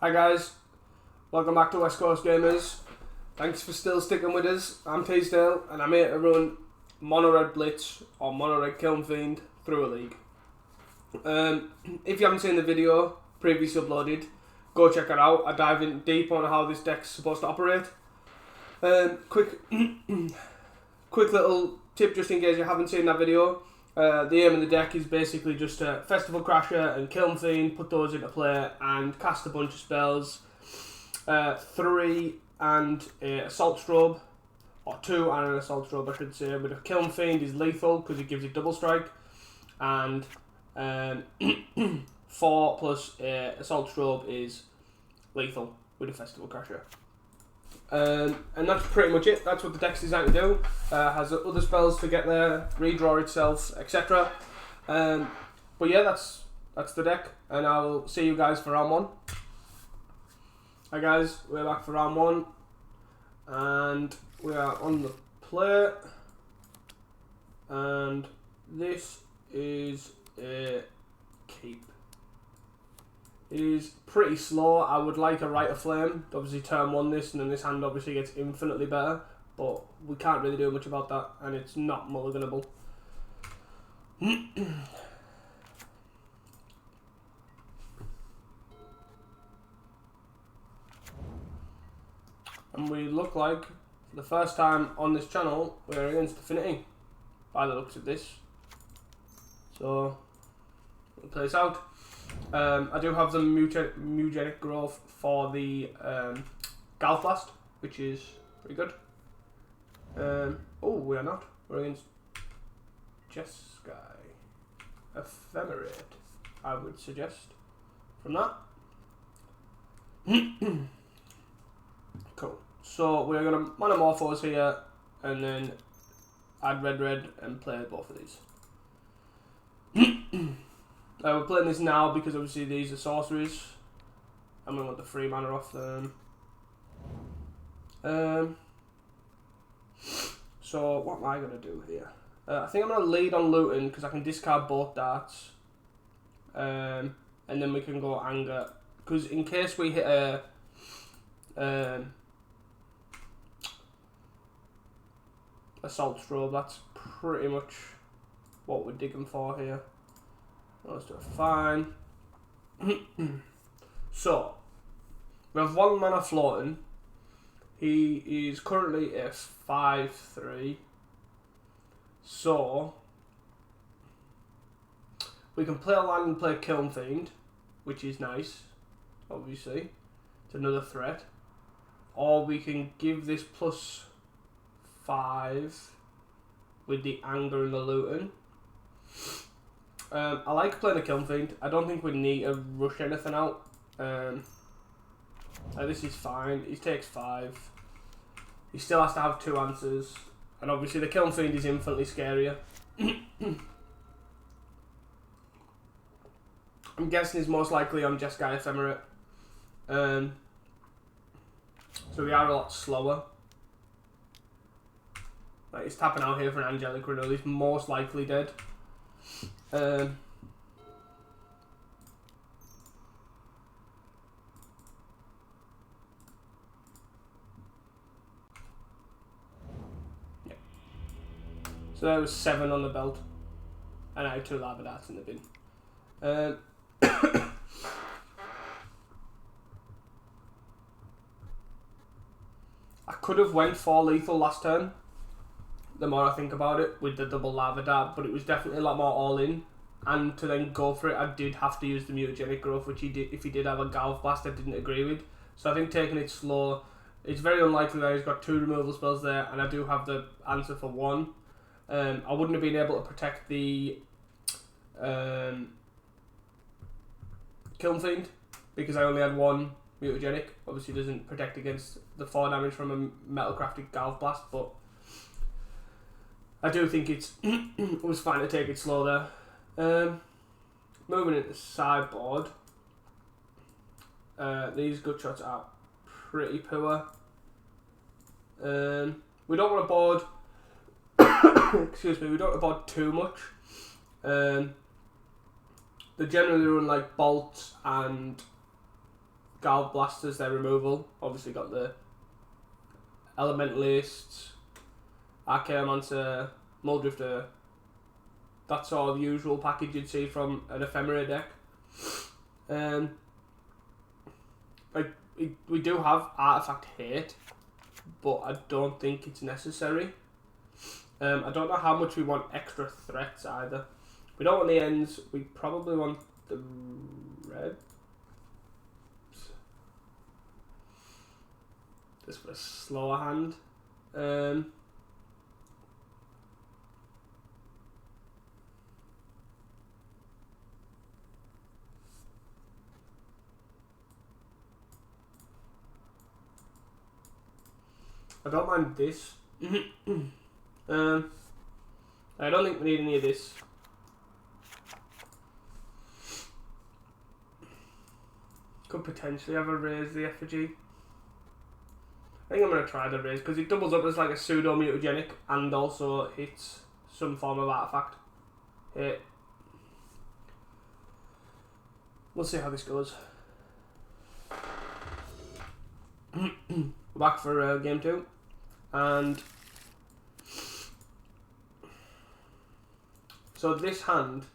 Hi guys, welcome back to West Coast Gamers. Thanks for still sticking with us. I'm Teasdale and I'm here to run Mono Red Blitz or Mono Red Kiln Fiend through a league. If you haven't seen the video previously uploaded, go check it out. I dive in deep on how this deck's supposed to operate. Quick little tip just in case you haven't seen that video. The aim of the deck is basically just a Festival Crasher and Kiln Fiend, put those into play and cast a bunch of spells. 3 and a Assault Strobe, or 2 and an Assault Strobe I should say, but a Kiln Fiend is lethal because it gives it double strike, and 4 plus Assault Strobe is lethal with a Festival Crasher. And that's pretty much it. That's what the deck's designed to do. Has other spells to get there, redraw itself, etc. But yeah, that's the deck, and I'll see you guys for round 1. Hi guys, we're back for round 1, and we are on the play, and this is a keep. It is pretty slow. I would like a Rite of Flame. Obviously turn 1 this, and then this hand obviously gets infinitely better, but we can't really do much about that, and it's not mulliganable. And we look like, for the first time on this channel, we're against Affinity, by the looks of this. So, we'll play this out. I do have the mutagenic growth for the Galv Blast, which is pretty good. Oh, we are not. We're against Jeskai. Ephemerate, I would suggest, from that. Cool. So we're going to Monomorphose here, and then add red and play both of these. We're playing this now because obviously these are sorceries, and we want the 3 mana off them. So what am I going to do here? I think I'm going to lead on looting because I can discard both darts, and then we can go anger, because in case we hit a Assault Strobe, that's pretty much what we're digging for here. Let's do it fine. So, we have 1 mana floating. He is currently a 5/3. So, we can play a land and play Kiln Fiend, which is nice, obviously. It's another threat. Or we can give this +5 with the anger and the looting. I like playing a Kiln Fiend. I don't think we need to rush anything out. This is fine. He takes 5. He still has to have 2 answers. And obviously the Kiln Fiend is infinitely scarier. I'm guessing he's most likely on Jeskai Ephemerate. So we are a lot slower. Like, he's tapping out here for an Angelic Renewal. He's most likely dead. Yeah. So there was 7 on the belt, and I had 2 lava darts in the bin. I could have went for lethal last turn, the more I think about it, with the double lava dart, but it was definitely a lot more all in, and to then go for it I did have to use the mutagenic growth, which he did. If he did have a Galv Blast, I didn't agree with, so I think taking it slow, it's very unlikely that he's got 2 removal spells there, and I do have the answer for 1. I wouldn't have been able to protect the Kiln Fiend because I only had 1 mutagenic. Obviously doesn't protect against the 4 damage from a metal crafted Galv Blast, but I do think it was fine to take it slow there. Moving into sideboard, these good shots are pretty poor. We don't want to board excuse me, we don't want to board too much. They generally run like bolts and Galv Blasters, their removal. Obviously got the Elementalists, Archaeomancer, Muldrifter. That's all the usual package you'd see from an Ephemera deck. Like we do have Artifact Hate, but I don't think it's necessary. I don't know how much we want extra threats either. We don't want the ends. We probably want the red. Just for a slower hand. I don't mind this. I don't think we need any of this. Could potentially have a raise the effigy. I think I'm going to try the raise because it doubles up as like a pseudo mutagenic and also hits some form of artifact. We'll see how this goes. We're back for game 2, and so this hand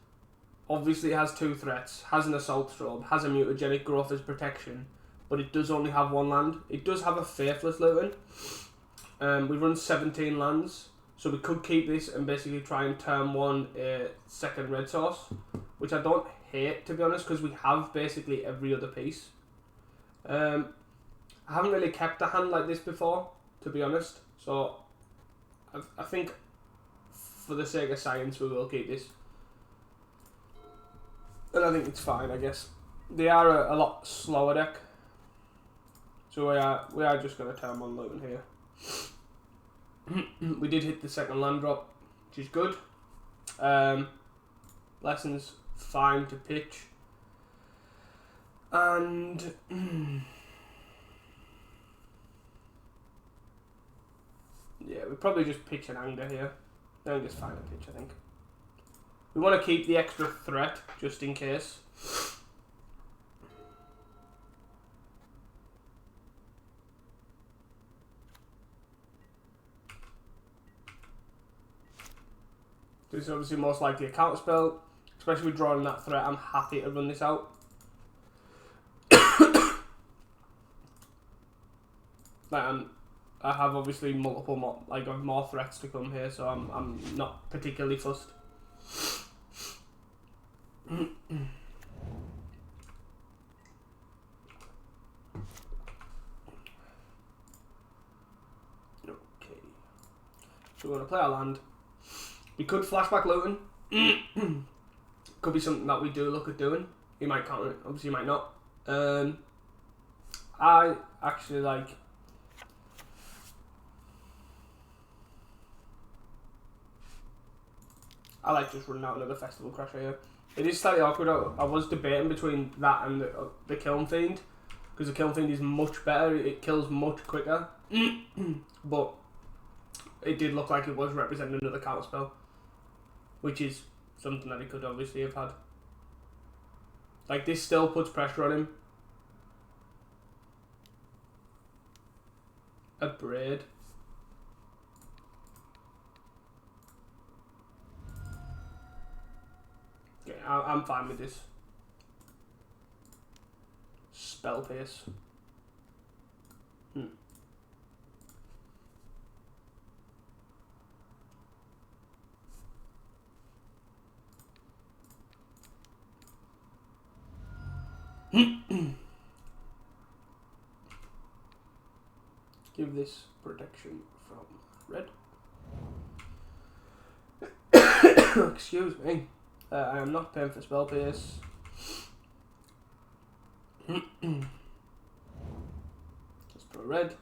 obviously has 2 threats, has an Assault Strobe, has a mutagenic growth as protection, but it does only have 1 land. It does have a Faithless Luton. We run 17 lands, so we could keep this and basically try and turn 1 a second red source, which I don't hate, to be honest, because we have basically every other piece. I haven't really kept a hand like this before, to be honest, so I think for the sake of science we will keep this. And I think it's fine, I guess. They are a lot slower deck, so we are just going to turn 1 Luton here. We did hit the second land drop, which is good. Lessons fine to pitch, and yeah, we probably just pitch an Anger here. Anger's fine to pitch, I think. We want to keep the extra threat just in case. This is obviously most likely a counter spell, especially with drawing that threat. I'm happy to run this out. I have obviously multiple more threats to come here, so I'm not particularly fussed. Okay, so we're gonna play our land. We could flashback Luton. Could be something that we do look at doing. You might counter it, obviously you might not. I actually like. I like just running out another Festival Crasher here. It is slightly awkward. I was debating between that and the Kiln Fiend, because the Kiln Fiend is much better. It kills much quicker. But it did look like it was representing another counterspell, which is something that he could obviously have had. Like, this still puts pressure on him. A Braid. Okay, I'm fine with this. Spell Pierce. Give this protection from red. Excuse me. I am not paying for Spell Pierce. Just put a red.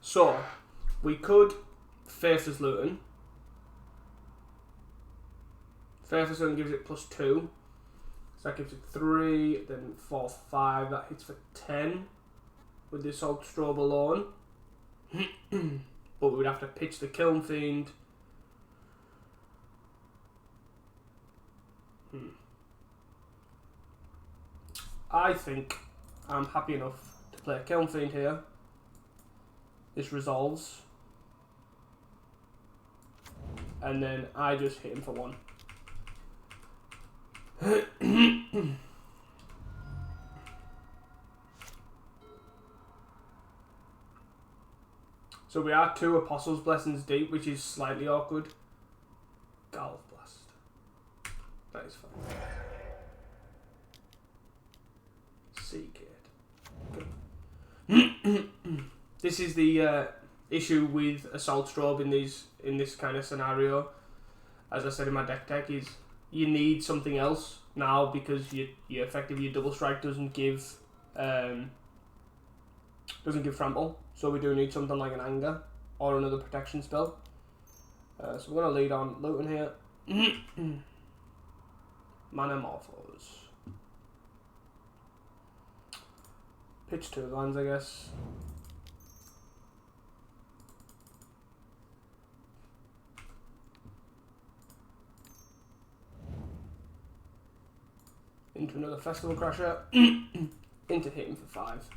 So, we could Faithless Luton. Faithless Luton gives it +2. So that gives it 3, then 4, 5. That hits for 10 with the Assault Strobe alone. But we would have to pitch the Kiln Fiend. I think I'm happy enough to play Kiln Fiend here. This resolves. And then I just hit him for 1. So we are 2 Apostles' Blessings deep, which is slightly awkward. Galv Blast. That is fine. Seagate. Good. This is the issue with Assault Strobe in this kind of scenario. As I said in my deck tech, is you need something else now because you effectively your double strike doesn't give trample. So we do need something like an anger or another protection spell. So we're gonna lead on Luton here. Manamorphose. Pitch 2 lands, I guess. Into another Festival Crasher. Into hitting for 5.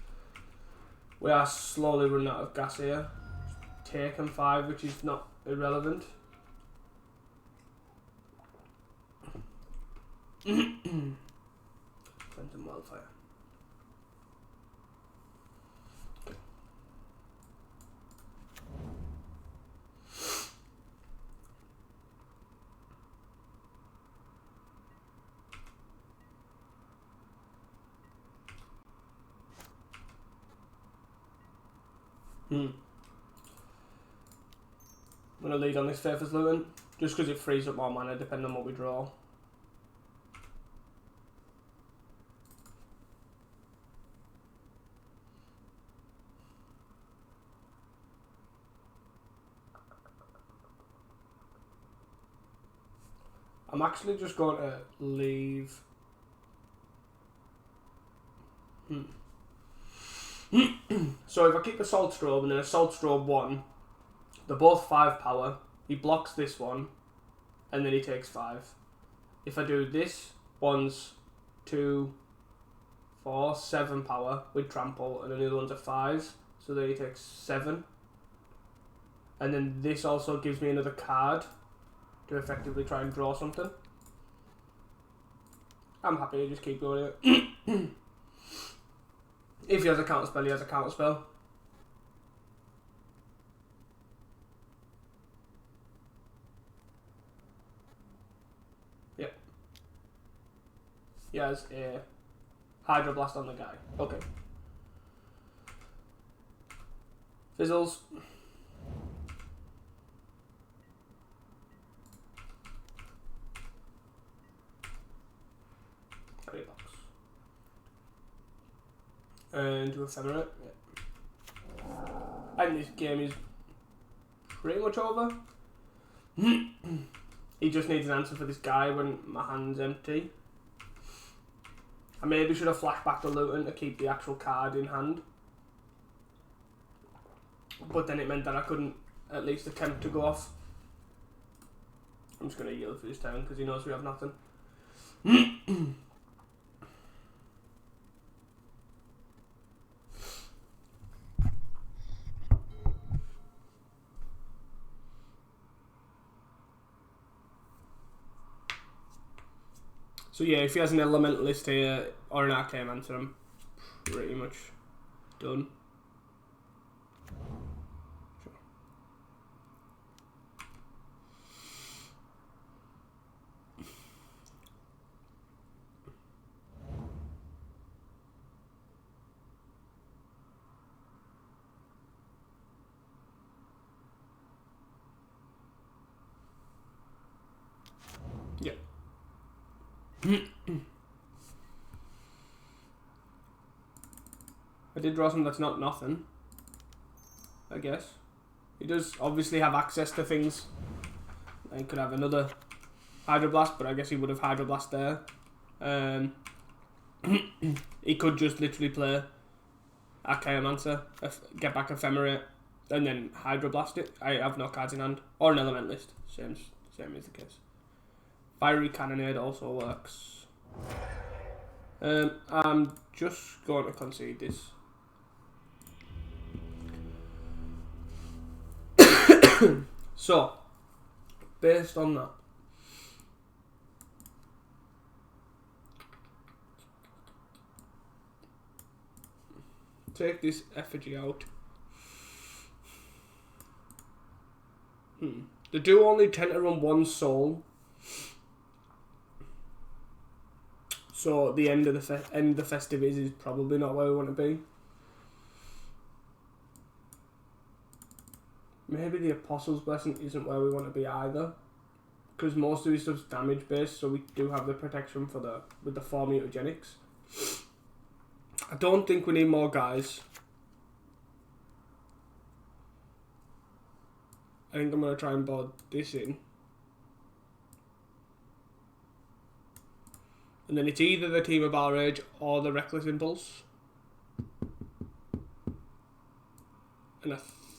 We are slowly running out of gas here. Taken 5, which is not irrelevant. Phantom Wildfire. I'm going to lead on this Faithless Luton, just because it frees up more mana depending on what we draw. I'm actually just going to leave... So if I keep Assault Strobe and then Assault Strobe 1, they're both 5 power. He blocks this one, and then he takes 5. If I do this, one's 2, 4, 7 power with trample, and then the other one's a 5, so then he takes 7. And then this also gives me another card to effectively try and draw something. I'm happy to just keep going here. If he has a counter spell, he has a counter spell. Yep. He has a Hydro Blast on the guy. Okay. Fizzles. And do Ephemerate. Yeah. I think this game is pretty much over. He just needs an answer for this guy when my hand's empty. I maybe should have flashed back to Luton to keep the actual card in hand. But then it meant that I couldn't at least attempt to go off. I'm just going to yield for this turn because he knows we have nothing. So yeah, if he has an Elementalist here or an Arcane Answer, I'm pretty much done. Sure. Yeah. I did draw something that's not nothing, I guess. He does obviously have access to things. He could have another Hydroblast, but I guess he would have Hydroblast there. He could just literally play Archaeomancer, get back Ephemerate, and then Hydroblast it. I have no cards in hand. Or an Elementalist. Same is the case. Fiery Cannonade also works. I'm just going to concede this. So, based on that, take this effigy out. They do only tend to run one soul, so the end of the festivities is probably not where we want to be. Maybe the Apostle's Blessing isn't where we want to be either, because most of his stuff's damage based, so we do have the protection for with the 4 mutagenics. I don't think we need more guys. I think I'm going to try and board this in. And then it's either the Team of Battle Rage or the Reckless Impulse. And I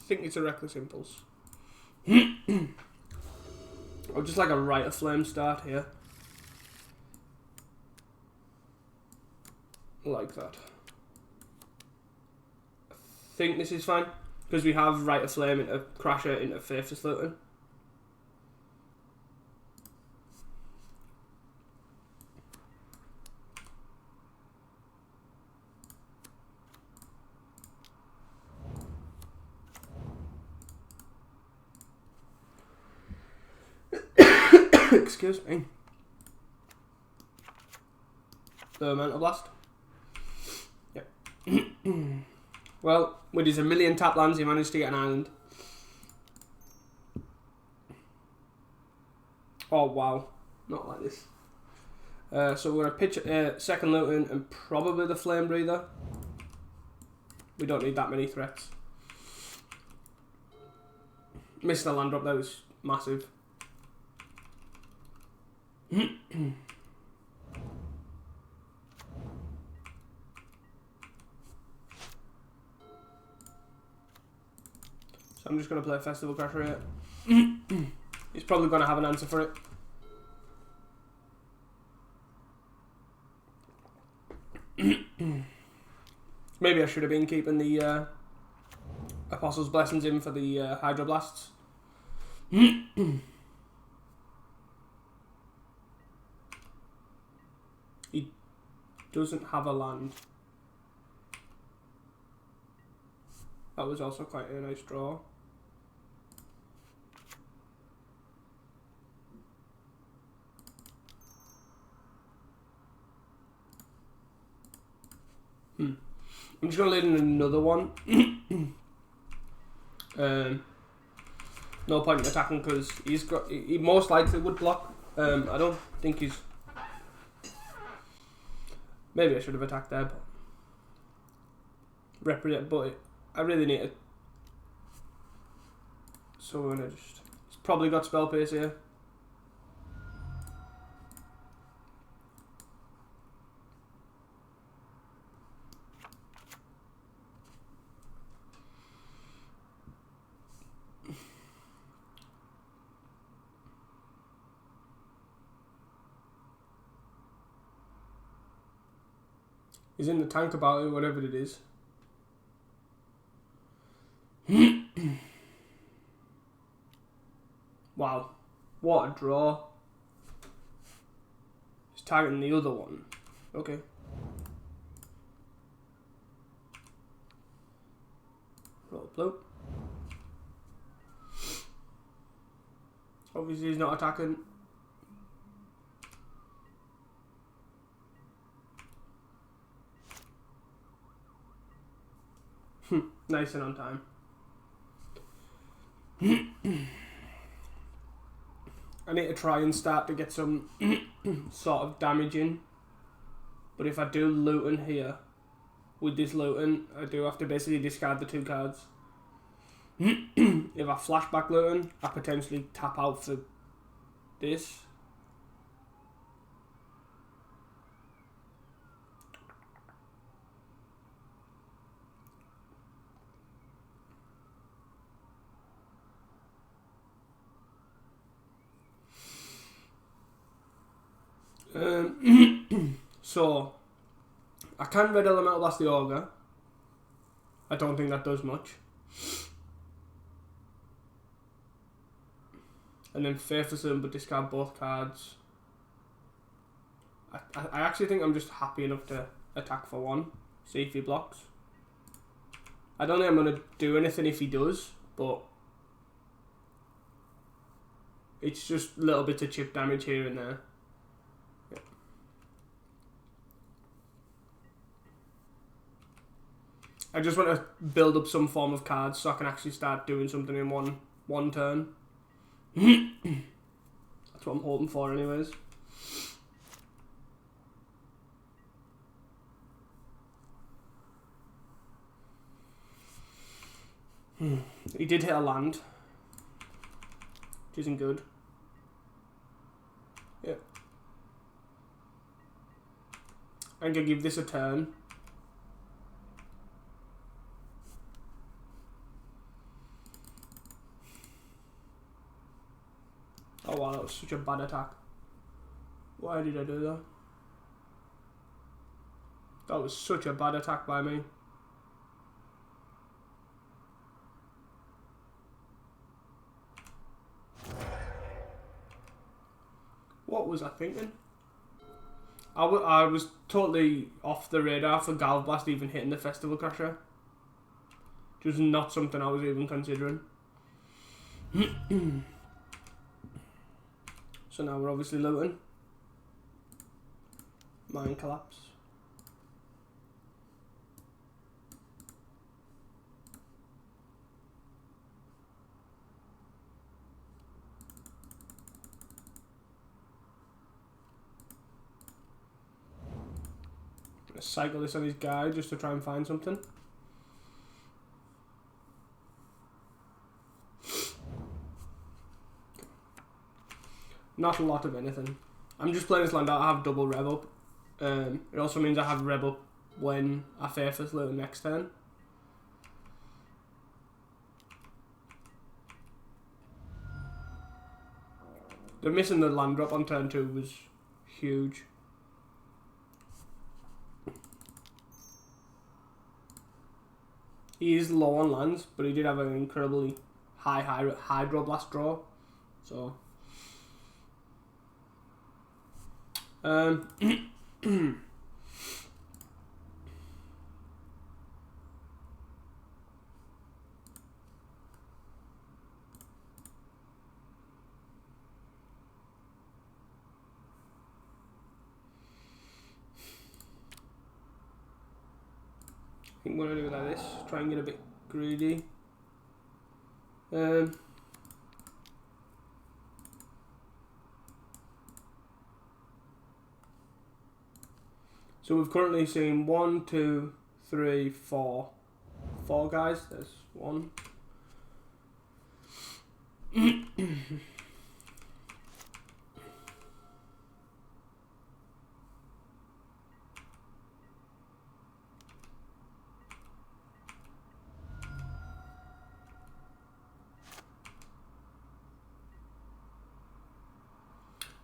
think it's a Reckless Impulse. Or just like a Rite of Flame start here. Like that. I think this is fine. Because we have Rite of Flame into Crasher into Faithless Looting. Excuse me. The Mental Blast. Yep. Well, with his 1,000,000 tap lands, he managed to get an island. Oh wow, not like this. So we're going to pitch second Looting and probably the Flame Breather. We don't need that many threats. Missing a land drop there was massive. So I'm just going to play Festival Crasher here. He's probably going to have an answer for it. Maybe I should have been keeping the Apostle's Blessings in for the Hydroblasts. He doesn't have a land. That was also quite a nice draw. I'm just going to lead in another one. No point in attacking because he most likely would block. I don't think he's... Maybe I should have attacked there, but I really need it. So we're going to just... He's probably got Spell Pace here. He's in the tank about it, whatever it is. Wow. What a draw. He's targeting the other one. Okay. Roll blue. Obviously he's not attacking. Nice and on time. I need to try and start to get some sort of damage in. But if I do Looting here, with this Looting, I do have to basically discard the 2 cards. If I flashback Looting, I potentially tap out for this. So, I can Red Elemental Blast the Ogre. I don't think that does much. And then Faithless Limb, but discard both cards. I actually think I'm just happy enough to attack for 1. See if he blocks. I don't think I'm going to do anything if he does, but it's just little bits of chip damage here and there. Yeah. I just want to build up some form of cards so I can actually start doing something in one turn. That's what I'm hoping for anyways. He did hit a land, which isn't good. Yeah. I'm going to give this a turn. Oh wow, that was such a bad attack. Why did I do that? That was such a bad attack by me. What was I thinking? I was totally off the radar for Galv Blast even hitting the Festival Crasher. It was not something I was even considering. So now we're obviously looting. Mind Collapse. Cycle this on his guy just to try and find something. Not a lot of anything. I'm just playing this land out. I have double rev up. It also means I have rev up when I Faithless Limb next turn. The missing the land drop on turn 2 was huge. He is low on lands, but he did have an incredibly high Hydroblast draw. So, I think we're going to do it like this, try and get a bit greedy. So we've currently seen 1, 2, 3, 4. 4 guys, there's 1.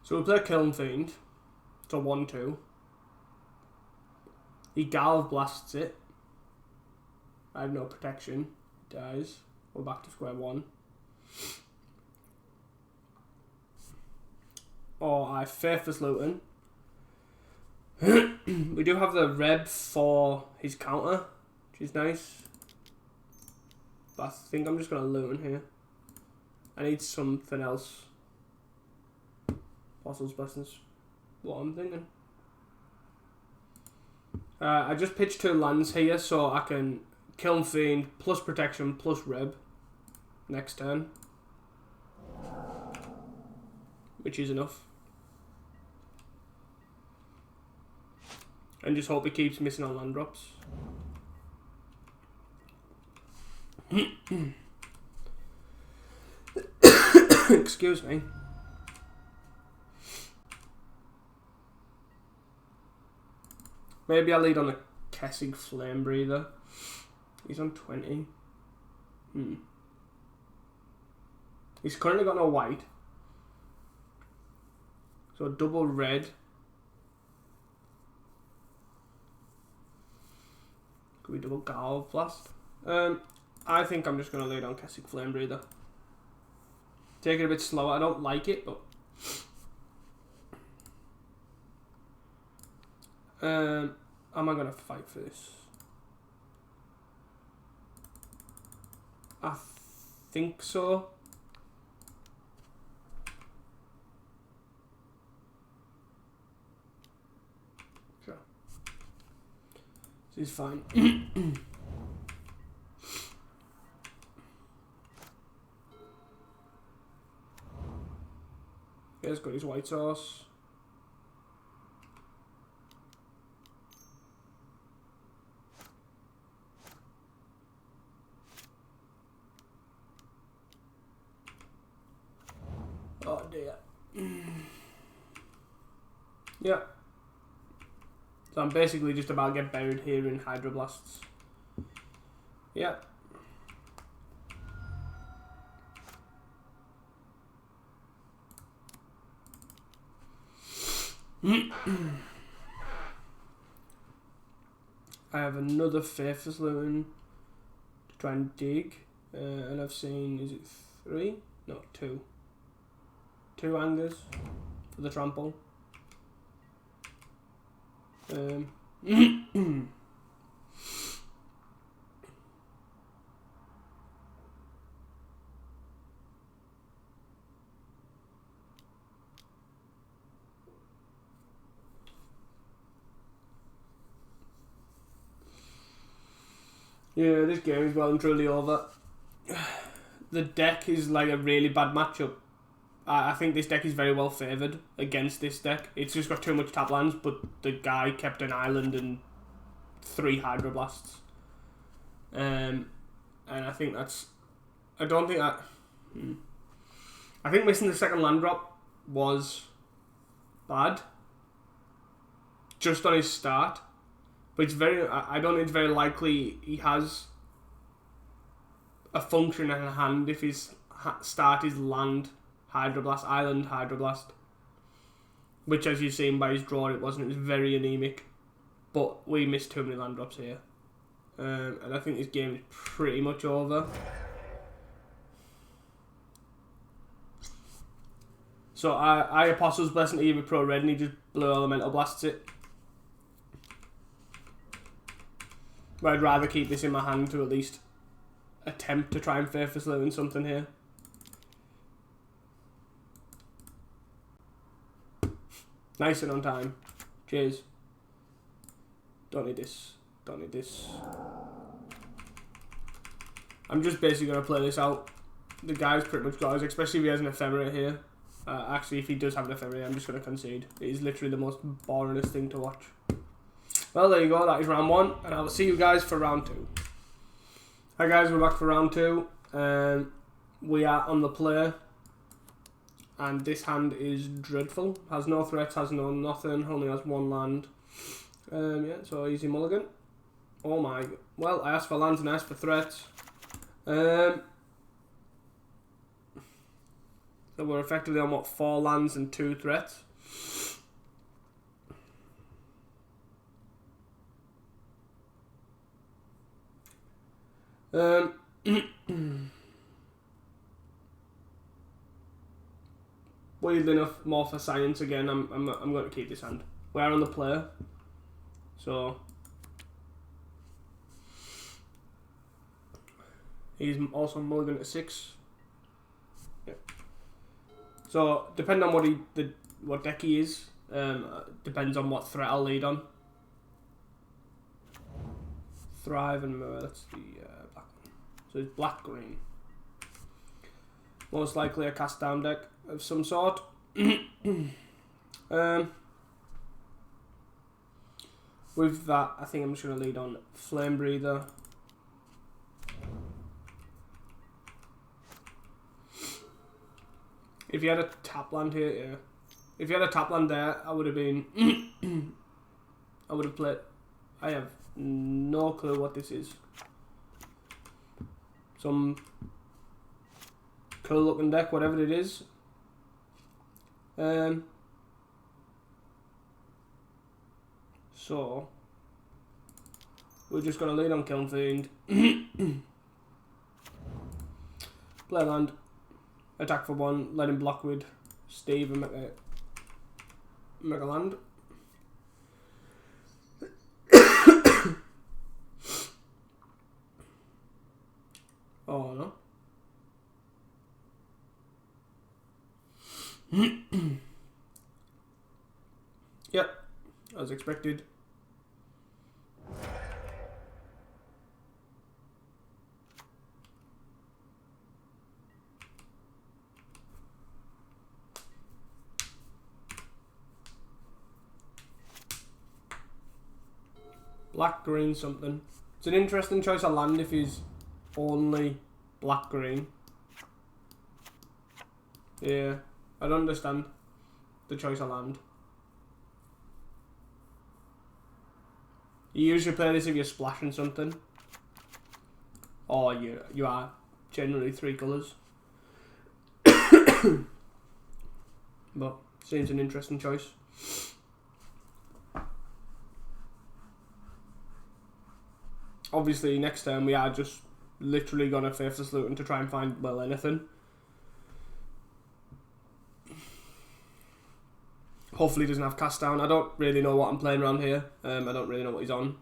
So we play Kiln Fiend. It's a 1-2. He Galv Blasts it. I have no protection. Dies. We're back to square 1. Or I Faithless Limb. We do have the Reb for his counter, which is nice. But I think I'm just going to loot here. I need something else. Apostle's Blessings. What I'm thinking. I just pitched 2 lands here so I can Kiln Fiend plus protection plus Reb next turn. Which is enough. And just hope he keeps missing on land drops. Excuse me. Maybe I'll lead on a Kessig Flame Breather. He's on 20. He's currently got no white. So a double red single Galv Blast. I think I'm just going to lay down Kessig Flame Breather. Take it a bit slower. I don't like it, but... am I going to fight for this? I think so. Sure. This is fine. He's got his white sauce. Oh dear. Yeah. So I'm basically just about to get buried here in Hydroblasts. Yeah. I have another Faithless Loon to try and dig, and I've seen, is it 3? No, 2. 2 angers for the trample. Yeah, this game is well and truly over. The deck is like a really bad matchup. I think this deck is very well favoured against this deck. It's just got too much tap lands, but the guy kept an island and 3 Hydroblasts. And I think that's... I don't think that... I think missing the second land drop was bad. Just on his start. But it's very... I don't think it's very likely he has a function in hand if his start is land... Hydroblast, Island Hydroblast. Which, as you've seen by his draw, it wasn't. It was very anemic. But we missed too many land drops here. And I think this game is pretty much over. So I Apostle's Blessing to Eva Pro Red and he just Blue Elemental Blasts it. But I'd rather keep this in my hand to at least attempt to try and Faithless Loon something here. Nice and on time. Cheers. Don't need this. Don't need this. I'm just basically going to play this out. The guy's pretty much got us, especially if he has an Ephemera here. Actually, if he does have an Ephemera, I'm just going to concede. It is literally the most boringest thing to watch. Well, there you go. That is round 1. And I will see you guys for round 2. Hi guys, we're back for round 2. We are on the play. And this hand is dreadful. Has no threats, has no nothing, only has 1 land. Yeah, so easy mulligan. Oh my... Well, I asked for lands and I asked for threats. So we're effectively on, what, 4 lands and 2 threats. Weirdly enough, more for science again. I'm going to keep this hand. We are on the play, so he's also mulligan at 6. Yeah. So depending on what deck he is, depends on what threat I'll lead on. Thrive and that's the black one. So it's black green. Most likely a cast down deck of some sort. With that, I think I'm just going to lead on Flame Breather. If you had a tap land here, yeah. If you had a tap land there, I would have been... I would have played... I have no clue what this is. Some cool looking deck, whatever it is. So we're just going to lead on Kiln Fiend. Play land. Attack for 1. Let him block with Steve and make a land. Oh no. Yep, as expected. Black, green, something. It's an interesting choice of land if he's only black, green. Yeah, I don't understand the choice of land. You usually play this if you're splashing something. Or you are generally 3 colours. But seems an interesting choice. Obviously, next turn we are just literally gonna Faithless Looting to try and find, well, anything. Hopefully he doesn't have Cast Down. I don't really know what I'm playing around here. I don't really know what he's on.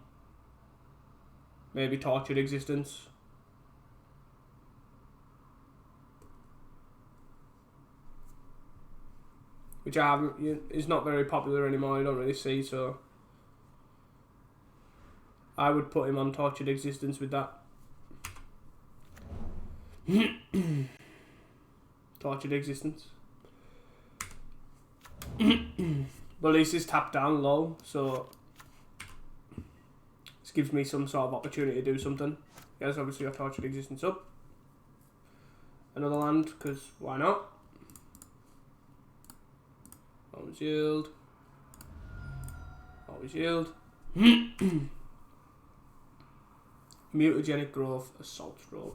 Maybe Tortured Existence. Which I haven't, is not very popular anymore, I don't really see, so I would put him on Tortured Existence with that. Tortured Existence. But at least it's tapped down low, so this gives me some sort of opportunity to do something. Yes, obviously I've Tortured Existence up. Another land, because why not? Always yield. Always yield. Mutagenic Growth, Assault Robe.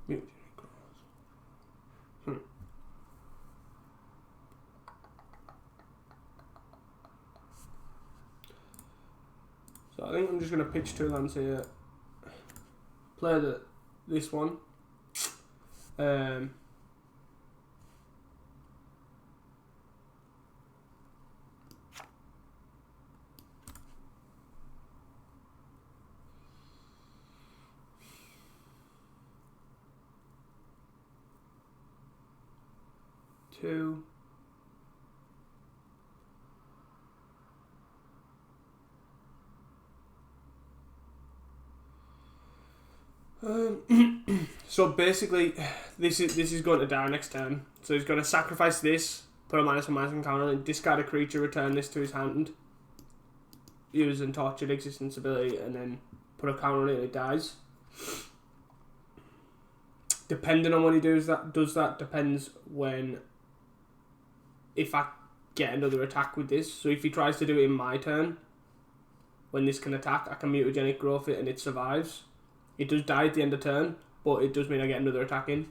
Mutagenic Growth. So I think I'm just going to pitch 2 lands here. Play this one. Two. So basically, this is going to die next turn. So he's going to sacrifice this, put a -1/-1 counter, and discard a creature, return this to his hand, using Tortured Existence ability, and then put a counter on it and it dies. Depending on when he does that depends when, if I get another attack with this. So if he tries to do it in my turn, when this can attack, I can Mutagenic Growth it and it survives. It does die at the end of turn, but it does mean I get another attack in.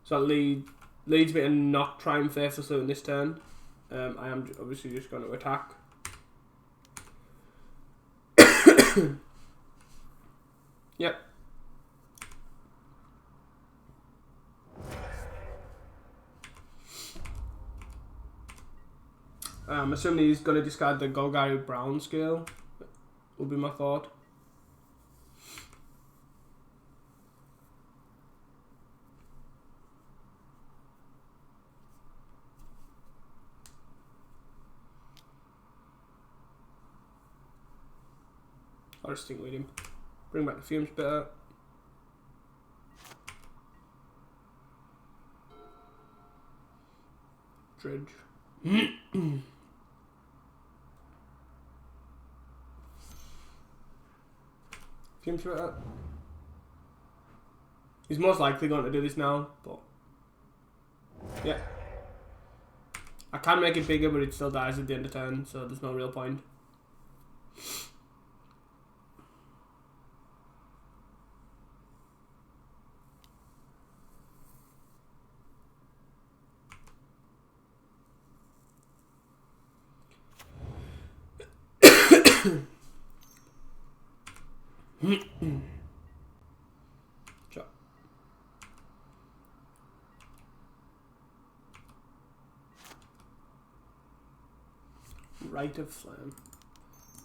So it leads me to not try and Faithless Looting this turn. I am obviously just going to attack. Yep. I'm assuming he's going to discard the Golgari Brown scale, would be my thought. I'll just stick with him. Bring back the Fume Spitter. Dredge. Fume Spitter. He's most likely going to do this now, but yeah. I can make it bigger, but it still dies at the end of turn, so there's no real point. Sure. Rite of Flame.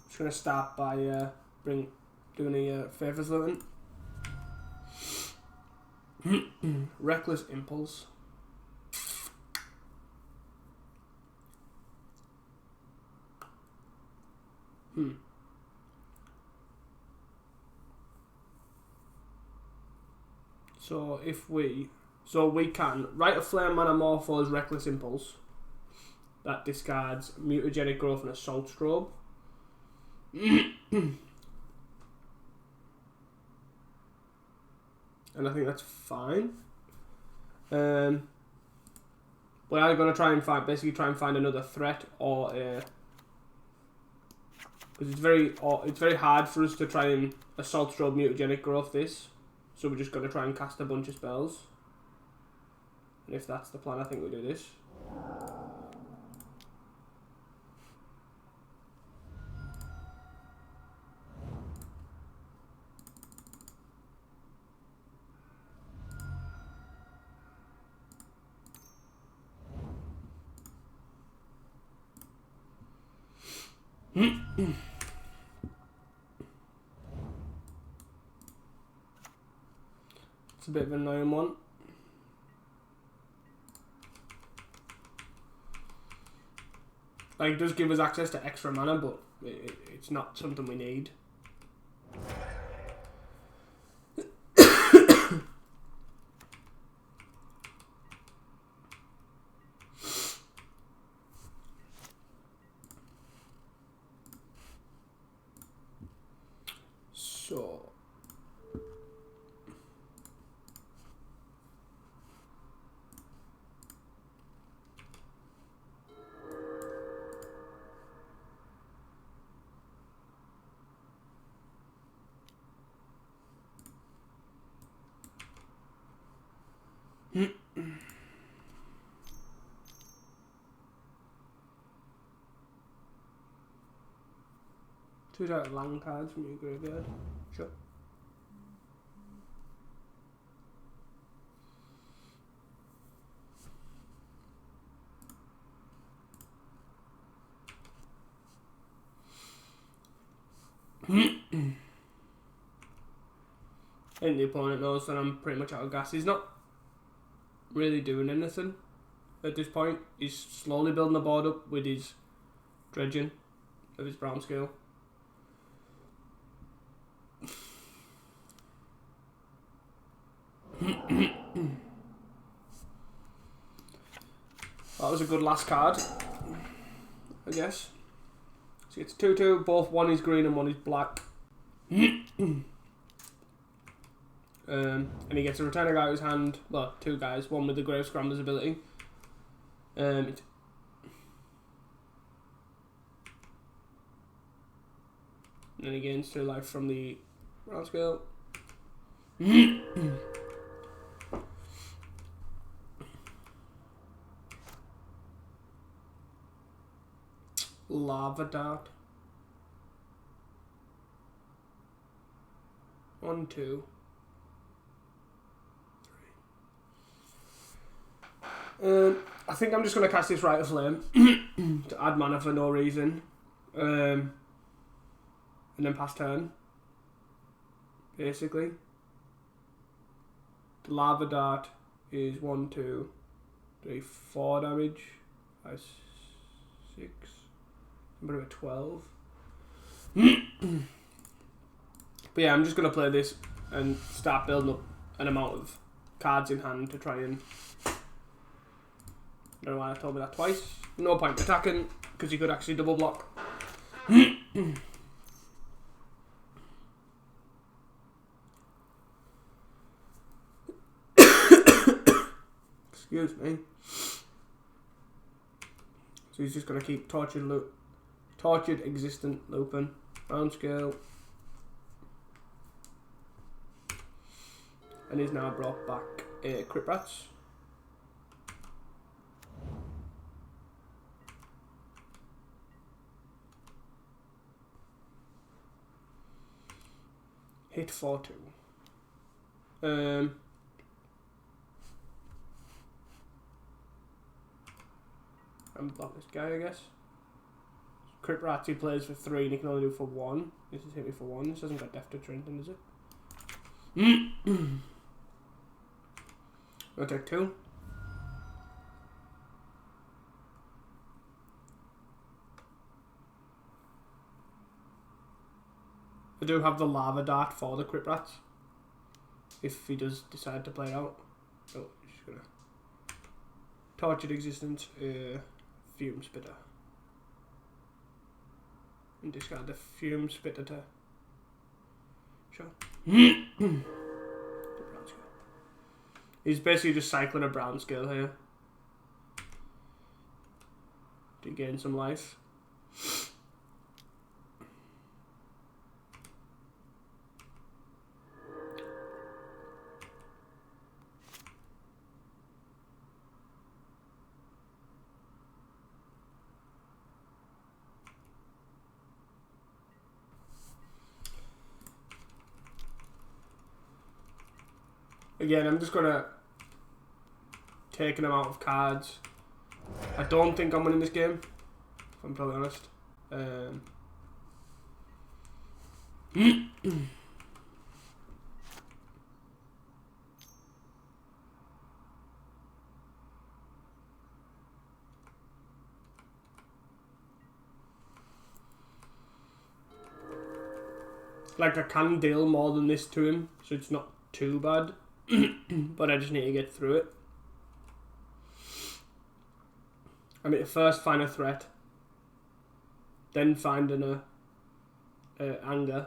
Just gonna start by doing a favours looting. Reckless Impulse. So we can Rite of Flame mana Morpho's Reckless Impulse. That discards Mutagenic Growth and Assault Strobe. And I think that's fine. We are going to try and find another threat or a, because it's very hard for us to try and Assault Strobe Mutagenic Growth this. So we're just going to try and cast a bunch of spells. And if that's the plan, I think we'll do this. It's a bit of an annoying one. Like, it does give us access to extra mana, but it's not something we need. So choose out land cards from your graveyard. Sure. And the opponent knows that I'm pretty much out of gas. He's not really doing anything at this point. He's slowly building the board up with his dredging of his brown scale. That was a good last card, I guess. So it's 2/2, both one is green and one is black. And he gets a return a guy with his hand, well, two guys, one with the Grave Scrambler's ability. And then he gains 2 life from the brown scale. Lava Dart. 1, 2, 3. I think I'm just going to cast this Rite of Flame to add mana for no reason. And then pass turn. Basically. The Lava Dart is 1, 2, 3, 4 damage. 5, 6. I'm at 12. But yeah, I'm just going to play this and start building up an amount of cards in hand to try and... I don't know why I told me that twice. No point attacking, because you could actually double block. Excuse me. So he's just going to keep Tortured Existent looping. Round scale. And he's now brought back Crit Rats. Hit 4/2. I'm block this guy, I guess. Crit Rats, he plays for 3 and he can only do for 1. This is hit me for 1. This hasn't got Death Touch or anything, does it? I'll take 2. I do have the Lava Dart for the Crit Rats. If he does decide to play it out. Oh, he's just gonna... Tortured Existence, Fume Spitter. And discard the Fume Spitter to... Sure. He's basically just cycling a brown skill here. To gain some life. Again, I'm just gonna take an amount of cards. I don't think I'm winning this game, if I'm totally honest. Like, I can deal more than this to him, so it's not too bad. But I just need to get through it. I mean, first find a threat, then find an anger.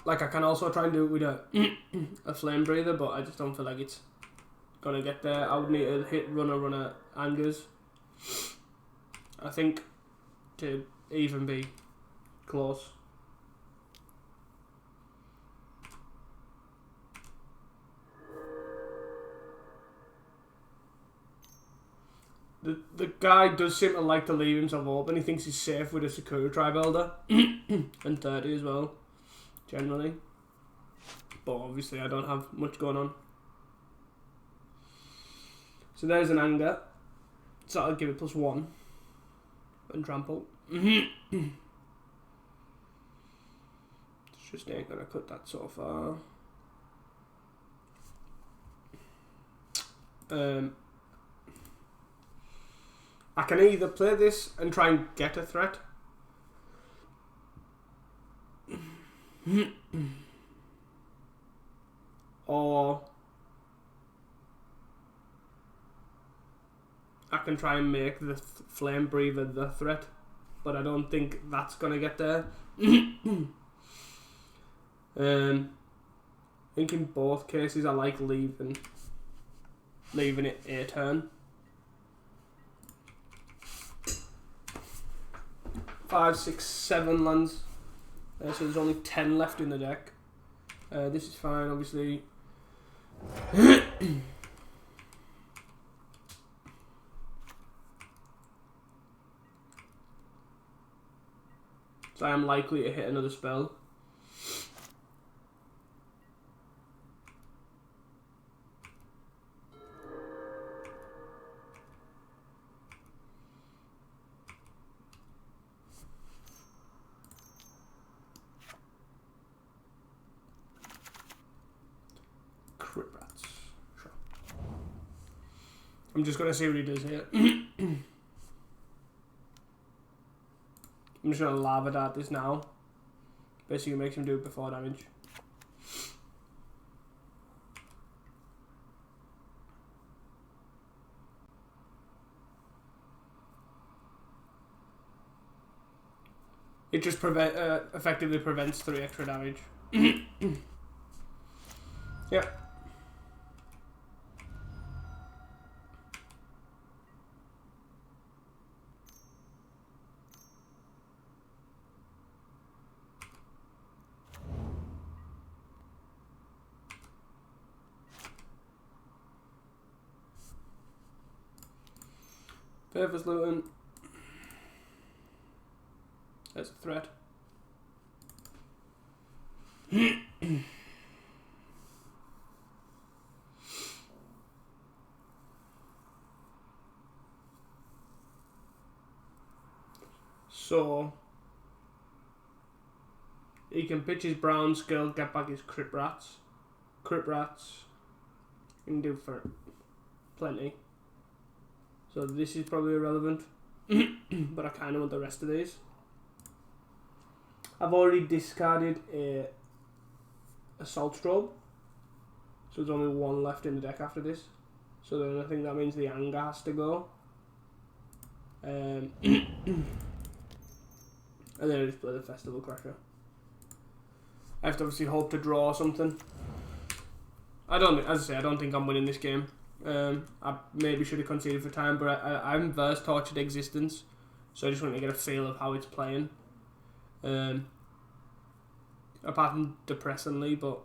Like, I can also try and do it with a flame breather, but I just don't feel like it's gonna get there. I would need to hit runner angers, I think, to even be close. The guy does seem to like to leave himself open. He thinks he's safe with a Sakura Tribe Elder and 30 as well, generally. But obviously I don't have much going on. So there's an anger. So I'll give it +1 and trample. Just ain't gonna cut that so far. I can either play this and try and get a threat, or I can try and make the Flame Breather the threat, but I don't think that's gonna get there. I think in both cases I like leaving it a turn. 5, 6, 7 lands. So there's only 10 left in the deck. This is fine, obviously. So I am likely to hit another spell. I'm just gonna see what he does here. I'm just gonna Lava Dart this now. Basically makes him do it before damage. It just effectively prevents 3 extra damage. Yeah. Fairfax Luton. There's a threat. So he can pitch his brown skill, get back his Crip Rats. Crip Rats he can do for plenty. So this is probably irrelevant. But I kinda want the rest of these. I've already discarded a Assault Strobe. So there's only one left in the deck after this. So then I think that means the Anger has to go. And then I just play the Festival Crasher. I have to obviously hope to draw something. As I say, I don't think I'm winning this game. I maybe should have conceded for time, but I'm versed Tortured Existence, so I just want to get a feel of how it's playing. Apart from depressingly, but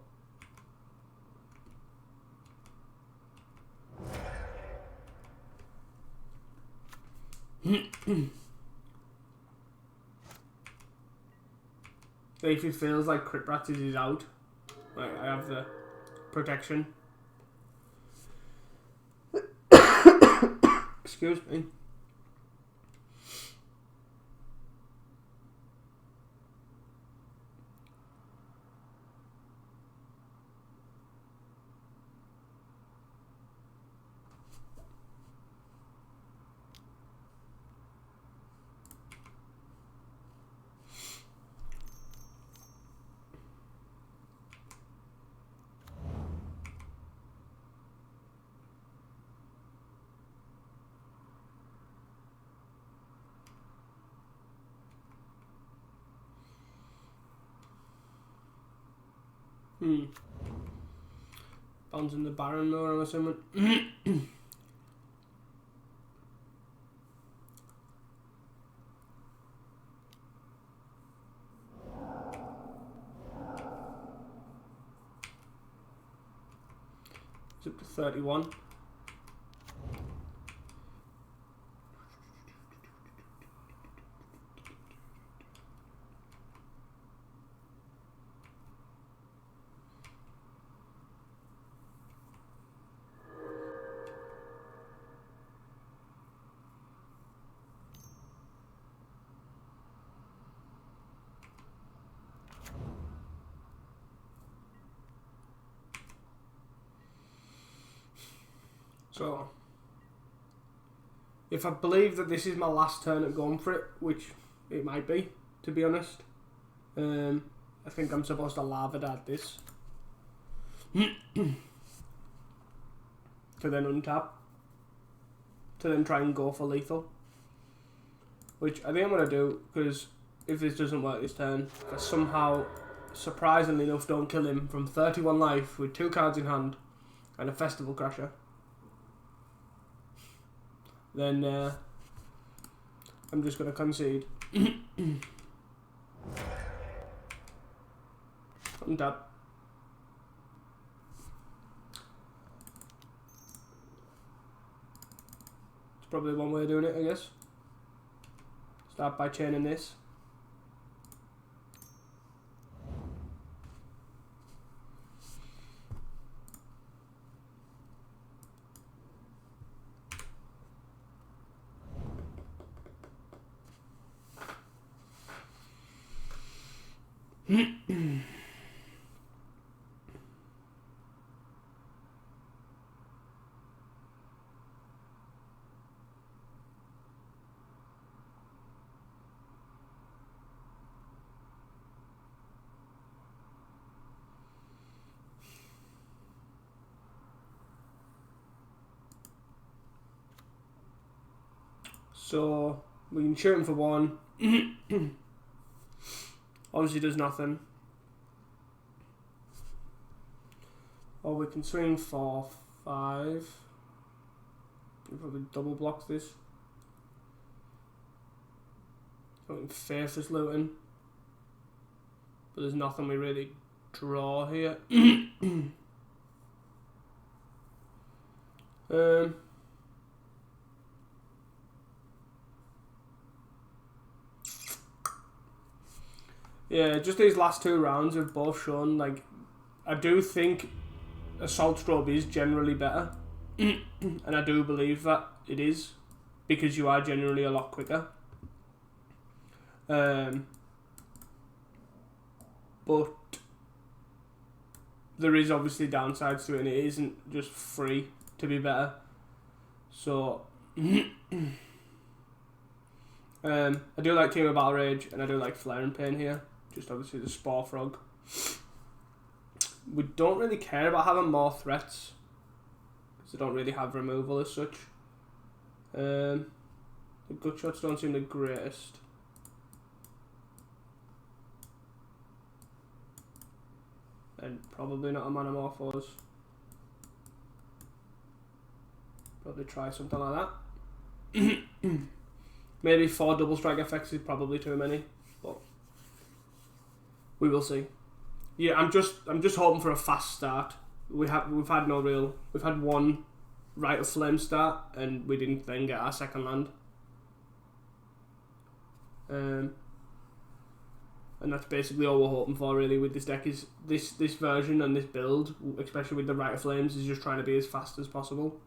if it feels like Crip Rats is out, like I have the protection. Excuse me. Bouncing the Baron though, I'm assuming. It's up to 31. So, if I believe that this is my last turn at going for it, which it might be, to be honest, I think I'm supposed to Lava Dart this. To then untap. To then try and go for lethal. Which I think I'm going to do, because if this doesn't work this turn, if I somehow, surprisingly enough, don't kill him from 31 life with 2 cards in hand and a Festival Crasher, then I'm just going to concede. Untap. It's probably one way of doing it, I guess. Start by chaining this. So we can shoot him for 1. Obviously does nothing. Or we can swing for 5. We'll probably double block this. I can face this Luton. But there's nothing we really draw here. Yeah, just these last 2 rounds have both shown, like, I do think Assault Strobe is generally better. And I do believe that it is, because you are generally a lot quicker. But there is obviously downsides to it, and it isn't just free to be better. So I do like Team of Battle Rage, and I do like Flare and Pain here. Just obviously the Spore Frog. We don't really care about having more threats, because they don't really have removal as such. The gut shots don't seem the greatest. And probably not a Manamorphose. Probably try something like that. Maybe 4 double strike effects is probably too many, but we will see. Yeah, I'm just hoping for a fast start. We've had one Rite of Flame start, and we didn't then get our second land. And that's basically all we're hoping for really with this deck. Is this version and this build, especially with the Rite of Flames, is just trying to be as fast as possible.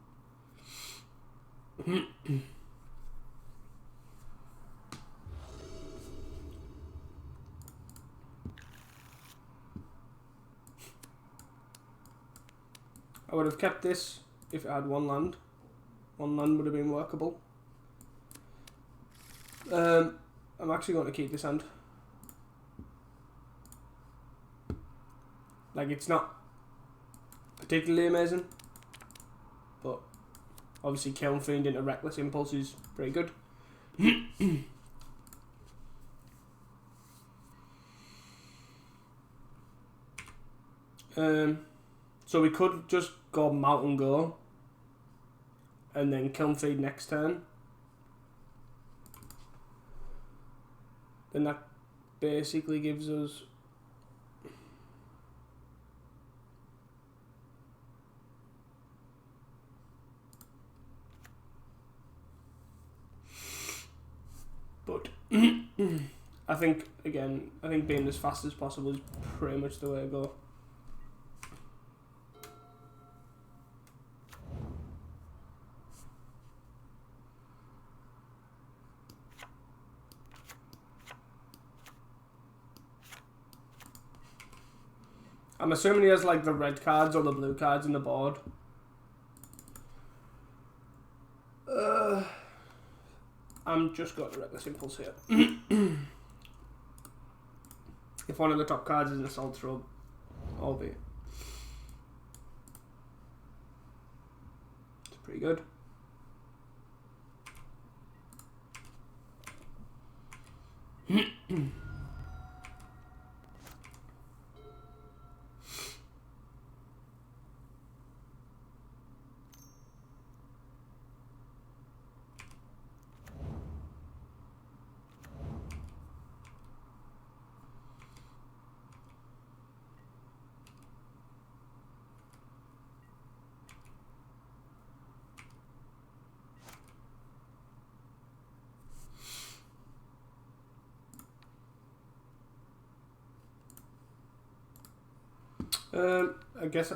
I would have kept this if it had 1 land. 1 land would have been workable. I'm actually going to keep this hand. Like, it's not particularly amazing, but obviously Kiln Fiend into Reckless Impulse is pretty good. So we could just go Mountain Go and then Kiln Fiend next turn. Then that basically gives us I think being as fast as possible is pretty much the way to go. I'm assuming he has like the red cards or the blue cards in the board. I'm just got the Reckless Impulse here. If one of the top cards is an Assault Strobe, albeit. It's pretty good. I guess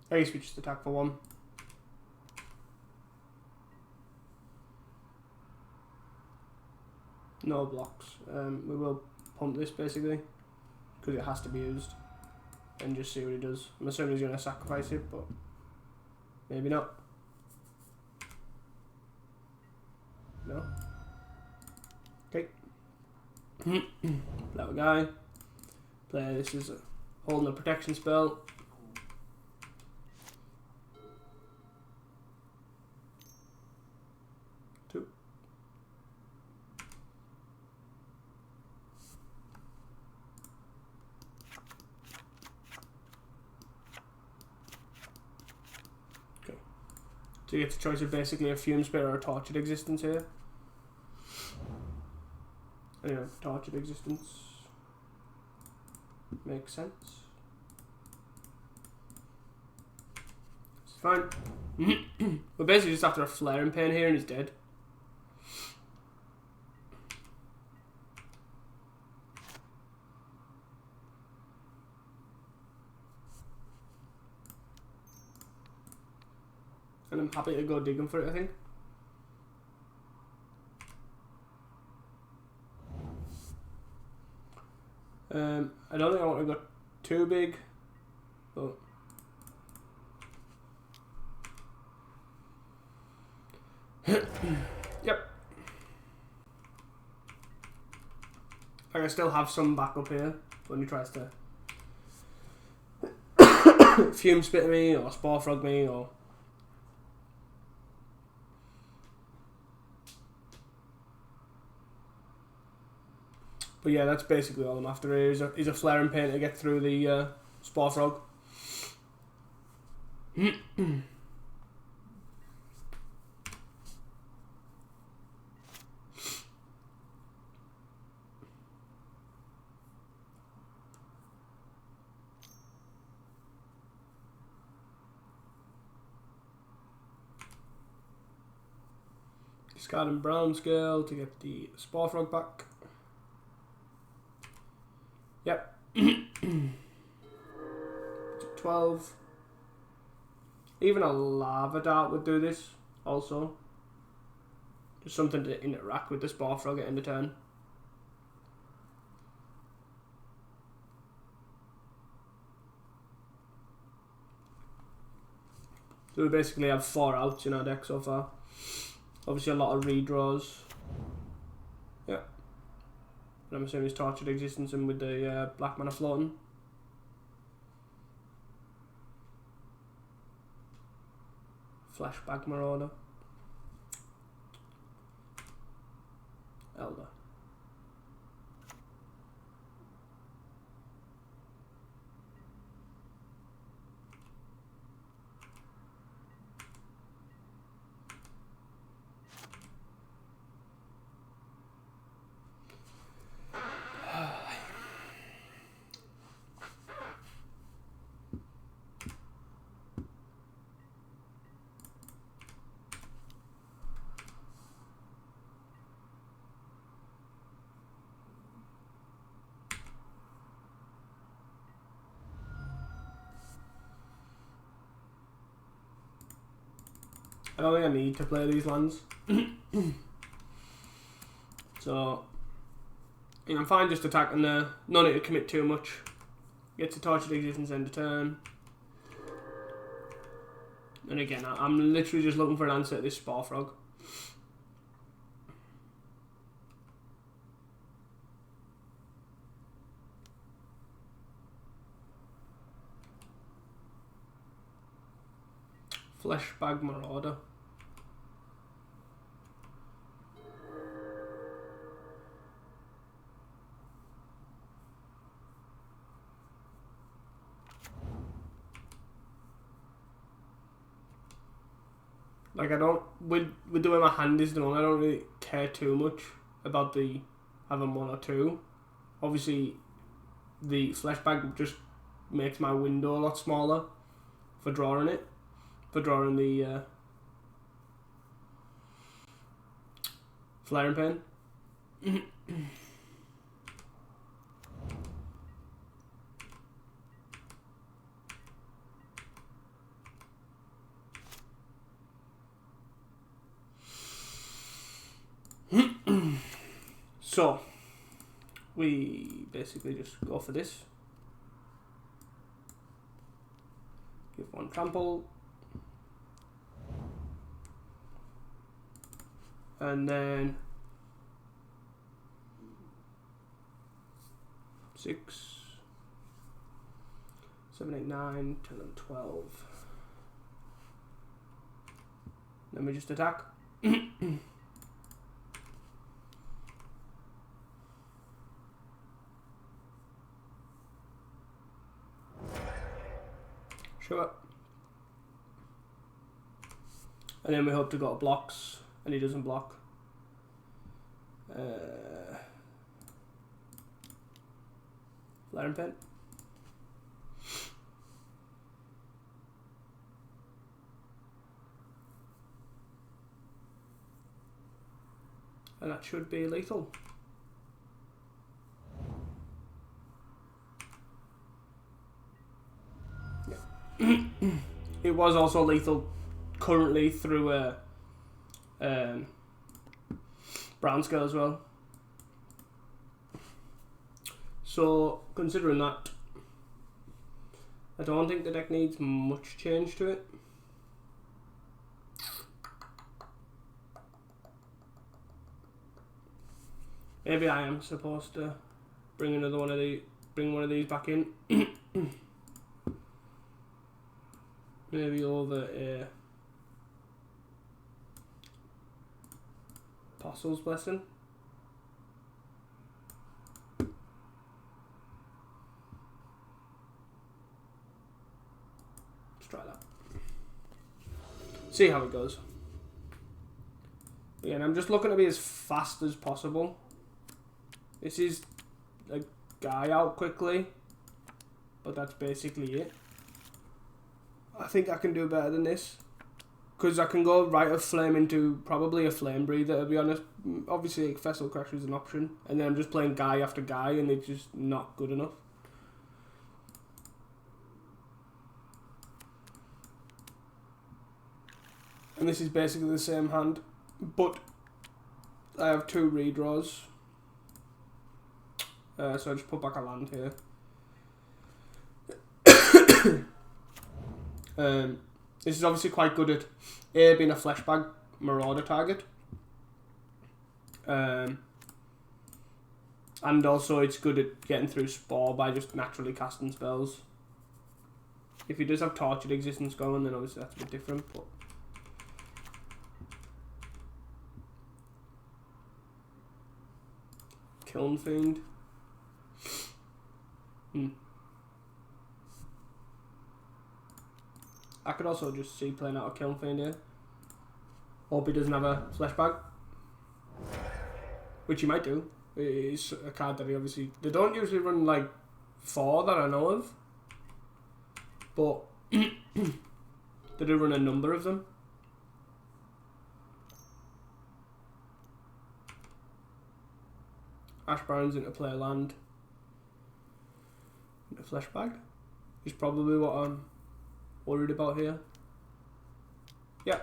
I guess we just attack for 1. No blocks. We will pump this basically because it has to be used, and just see what he does. I'm assuming he's going to sacrifice it, but maybe not. No. Okay. Play a guy. Play this is holding a protection spell. So you get the choice of basically a Fume Spirit or a Tortured Existence here. Anyway, Tortured Existence makes sense. Fine. We're basically just after a flaring pain here and he's dead. And I'm happy to go digging for it, I think. I don't think I want to go too big, but yep. I still have some backup here when he tries to fume spit me or spore frog me or. But yeah, that's basically all I'm after here. Is a flaring pain to get through the spore frog. Discarding brown scale to get the spore frog back. Yep. 12. Even a lava dart would do this also. Just something to interact with the spore frog at end of turn. So we basically have 4 outs in our deck so far. Obviously a lot of redraws. Yeah. And I'm assuming he's Tortured Existence and with the black mana floating. Flashback Marauder. Elder. I don't think I need to play these lands. So, you know, I'm fine just attacking there. No need to commit too much. Gets a Tortured Existence end of turn. And again, I'm literally just looking for an answer to this spore frog. Flashback Marauder. Like I don't, with the way my hand is done, I don't really care too much about the having 1 or 2. Obviously, the flashback just makes my window a lot smaller for drawing it. For drawing the flaring pain. So we basically just go for this. Give 1 trample. And then 6, 7, 8, 9, 10 and 12. Then we just attack. Sure. And then we hope to go to blocks, and he doesn't block. Flaring Pain. And that should be lethal. Yeah. It was also lethal currently through brown scale as well. So considering that, I don't think the deck needs much change to it. Maybe I am supposed to bring another one of these back in. Maybe over a Apostle's Blessing. Let's try that. See how it goes. Again, I'm just looking to be as fast as possible. This is a guy out quickly, but that's basically it. I think I can do better than this, because I can go Rite of Flame into probably a Flame Breather, to be honest. Obviously, Vessel Crasher is an option, and then I'm just playing guy after guy, and it's just not good enough. And this is basically the same hand, but I have 2 redraws. So I just put back a land here. This is obviously quite good at A, being a flashback Marauder target. And also it's good at getting through Spore by just naturally casting spells. If he does have Tortured Existence going, then obviously that's a bit different. But Kiln Fiend. I could also just see playing out a Kiln Fiend here. Hope he doesn't have a flashback, which he might do. It's a card that he obviously... They don't usually run like 4 that I know of, but they do run a number of them. Ash Barrens into play land. A flashback is probably what I'm worried about here. Yeah.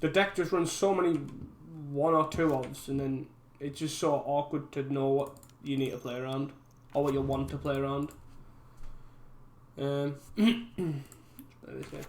The deck just runs so many 1 or 2 odds, and then it's just so awkward to know what you need to play around, or what you want to play around. Let's play this here.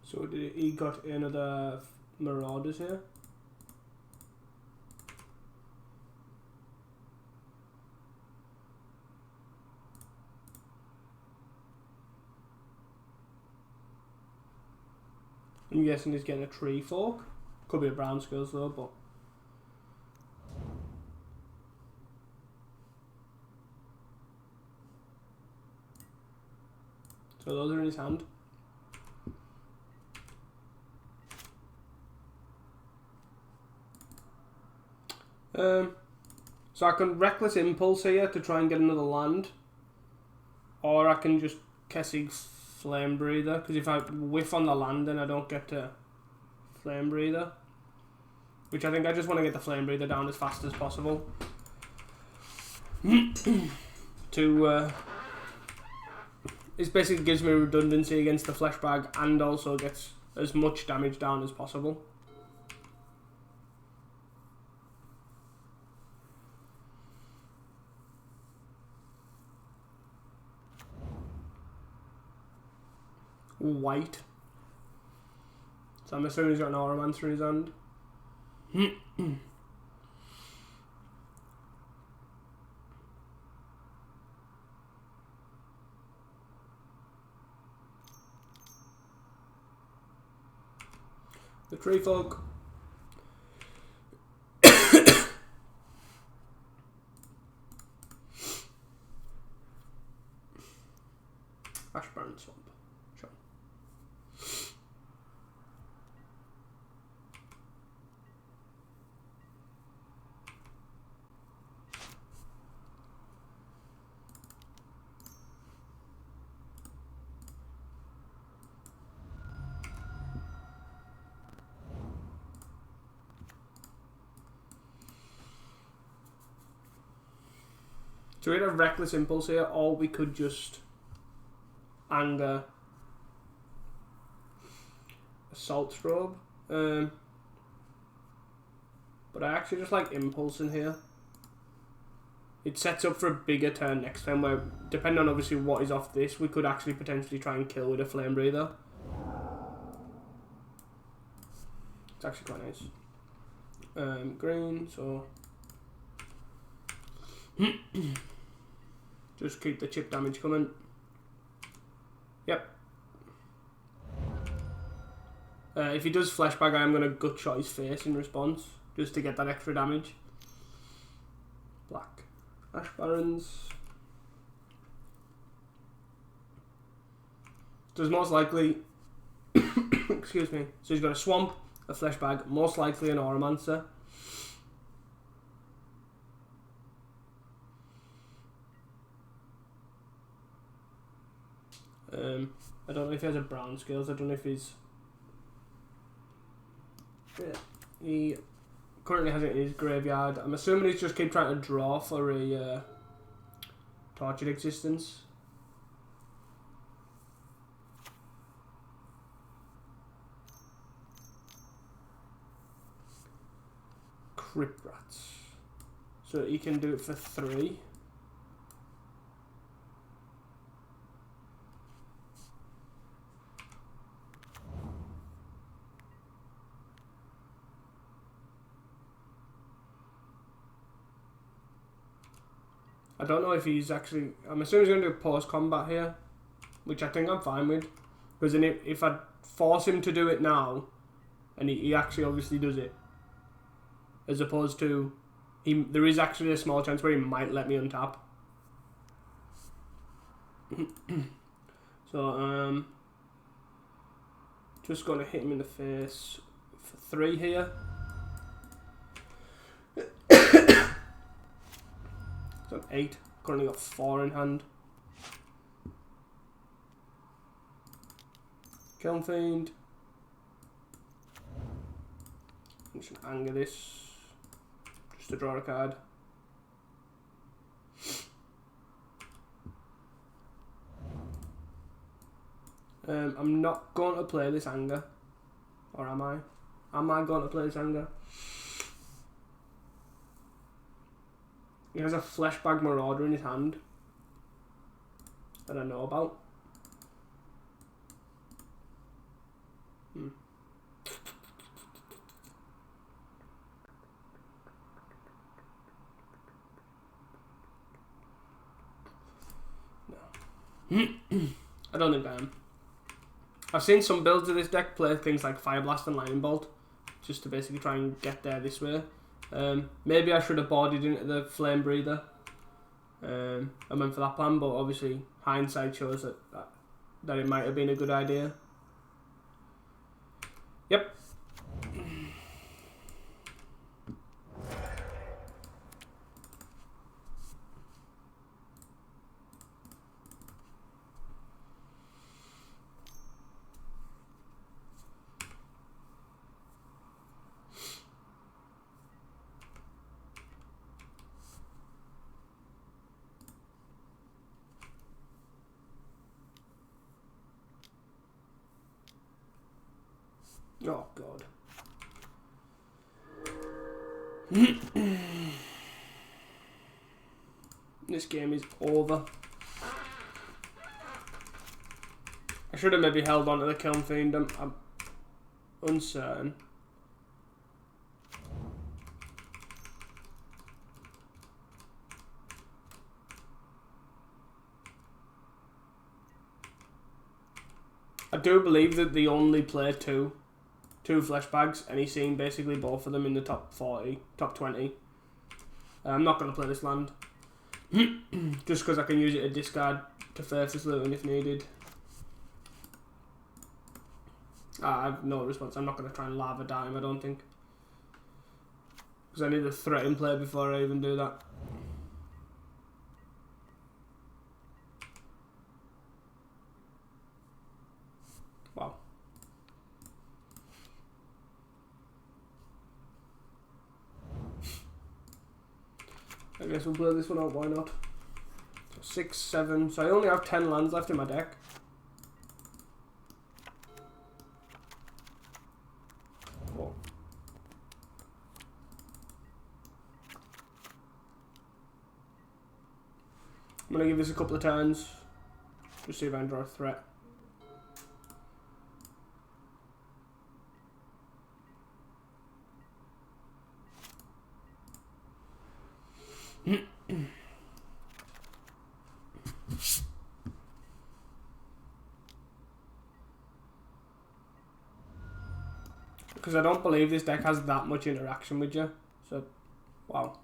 So he got another Marauders here. I'm guessing he's getting a Tree Fork. Could be a Brown Skills though, but... So those are in his hand. So I can Reckless Impulse here to try and get another land, or I can just Kessig Flame Breather, because if I whiff on the land then I don't get to Flame Breather, which I think I just want to get the Flame Breather down as fast as possible to it basically gives me redundancy against the Flesh Bag and also gets as much damage down as possible. White. So I'm assuming he's got an Auramancer in his hand. The Tree Folk. Ashburn Swamp. Sure. So we had a Reckless Impulse here, or we could just Anger, Assault Strobe. But I actually just like Impulse in here. It sets up for a bigger turn next time where, depending on obviously what is off this, we could actually potentially try and kill with a Flame Breather. It's actually quite nice. Green, so just keep the chip damage coming. Yep. If he does Fleshbag, I am going to gut shot his face in response, just to get that extra damage. Black. Ash Barrens. Does most likely excuse me. So he's got a Swamp, a Fleshbag, most likely an Auramancer. I don't know if he has a Brown Scales. I don't know if he's... Yeah. He currently has it in his graveyard. I'm assuming he's just keep trying to draw for a Tortured Existence. Crypt Rats. So he can do it for 3. I don't know if he's actually... I'm assuming he's going to do post-combat here, which I think I'm fine with. Because then if I force him to do it now, and he actually obviously does it, as opposed to... there is actually a small chance where he might let me untap. So, just going to hit him in the face for 3 here. So 8. Currently got 4 in hand. Kiln Fiend. I'm just gonna anger this. Just to draw a card. I'm not going to play this anger. Or am I? Am I going to play this anger? He has a Fleshbag Marauder in his hand that I know about. No. I don't think I am. I've seen some builds of this deck play things like Fire Blast and Lightning Bolt, just to basically try and get there this way. Maybe I should have boarded into the Flame Breather. I went for that plan, but obviously hindsight shows that it might have been a good idea. Yep. Oh god. This game is over. I should have maybe held on to the Kiln Fiend. I'm uncertain. I do believe that they only play two Fleshbags, and he's seen basically both of them in the top 40, top 20. I'm not going to play this land. Just because I can use it to discard to Faithless Looting if needed. I have no response. I'm not going to try and Lava Dime, I don't think. Because I need a threat in play before I even do that. Wow. I guess we'll play this one out, why not? 6, 7. So I only have 10 lands left in my deck. Oh. I'm going to give this a couple of turns. Just see if I can draw a threat. Because I don't believe this deck has that much interaction with you. So, wow.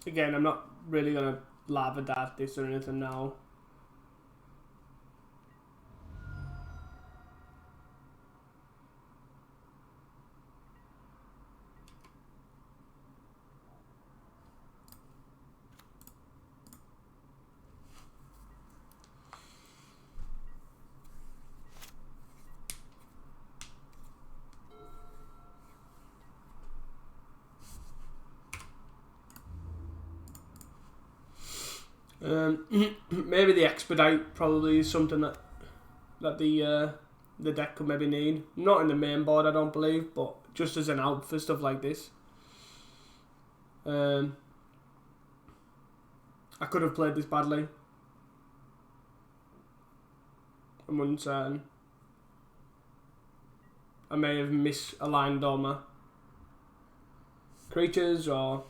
Again, I'm not really going to lava dart this or anything now. Maybe the expedite probably is something that the deck could maybe need. Not in the main board, I don't believe, but just as an out for stuff like this. I could have played this badly. I'm uncertain. I may have misaligned all my creatures or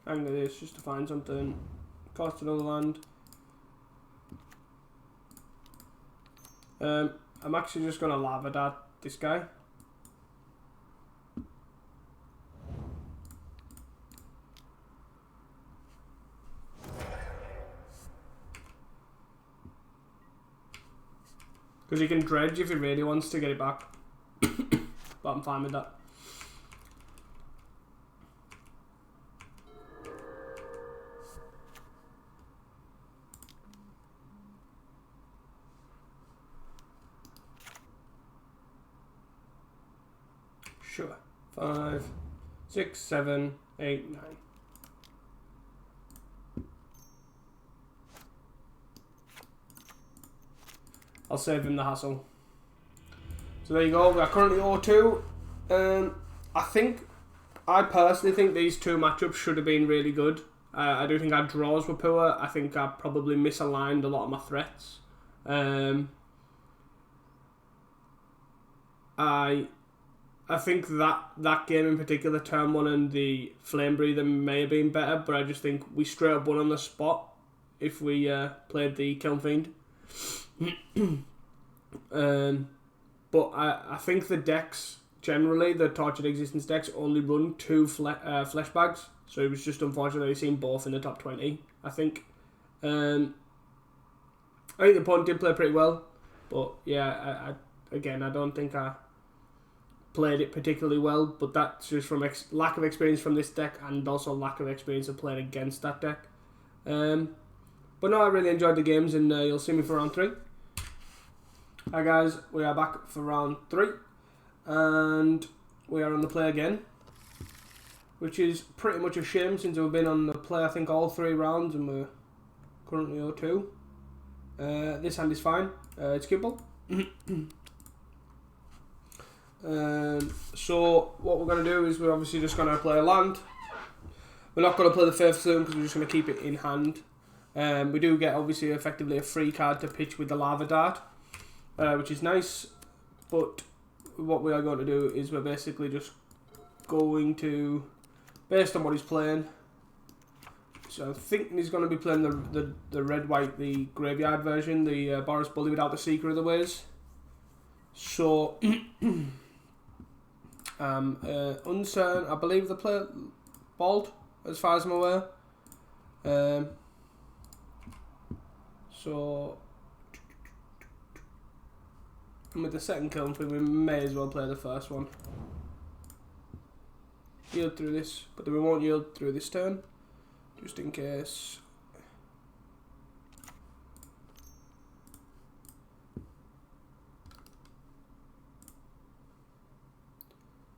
hang to this just to find something. Cost another land. I'm actually just going to lava dart this guy. Because he can dredge if he really wants to get it back. But I'm fine with that. Sure. 5, 6, 7, 8, 9. I'll save him the hassle. So there you go. We are currently 0-2. I personally think these two matchups should have been really good. I do think our draws were poor. I think I probably misaligned a lot of my threats. I think that game in particular, turn 1 and the Flame Breather may have been better, but I just think we straight up won on the spot if we played the Kiln Fiend. But I think the decks, generally, the Tortured Existence decks, only run 2 flesh bags, so it was just unfortunately seen both in the top 20, I think. I think the opponent did play pretty well, but yeah, I don't think I played it particularly well, but that's just from lack of experience from this deck and also lack of experience of playing against that deck. But no, I really enjoyed the games, and you'll see me for round 3. Hi guys, we are back for round 3, and we are on the play again, which is pretty much a shame since we've been on the play I think all 3 rounds and we're currently 0-2. This hand is fine, it's Kibble. So what we're going to do is we're obviously just going to play a land. We're not going to play the Faith Soon because we're just going to keep it in hand. We do get obviously effectively a free card to pitch with the Lava Dart, which is nice, but what we are going to do is we're basically just going to, based on what he's playing, so I think he's going to be playing the red-white, the graveyard version, the Boris Bully without the Seeker of the Ways. So uncertain. I believe the player bald, as far as I'm aware. So And with the second killing thing, we may as well play the first one. Yield through this, but then we won't yield through this turn, just in case.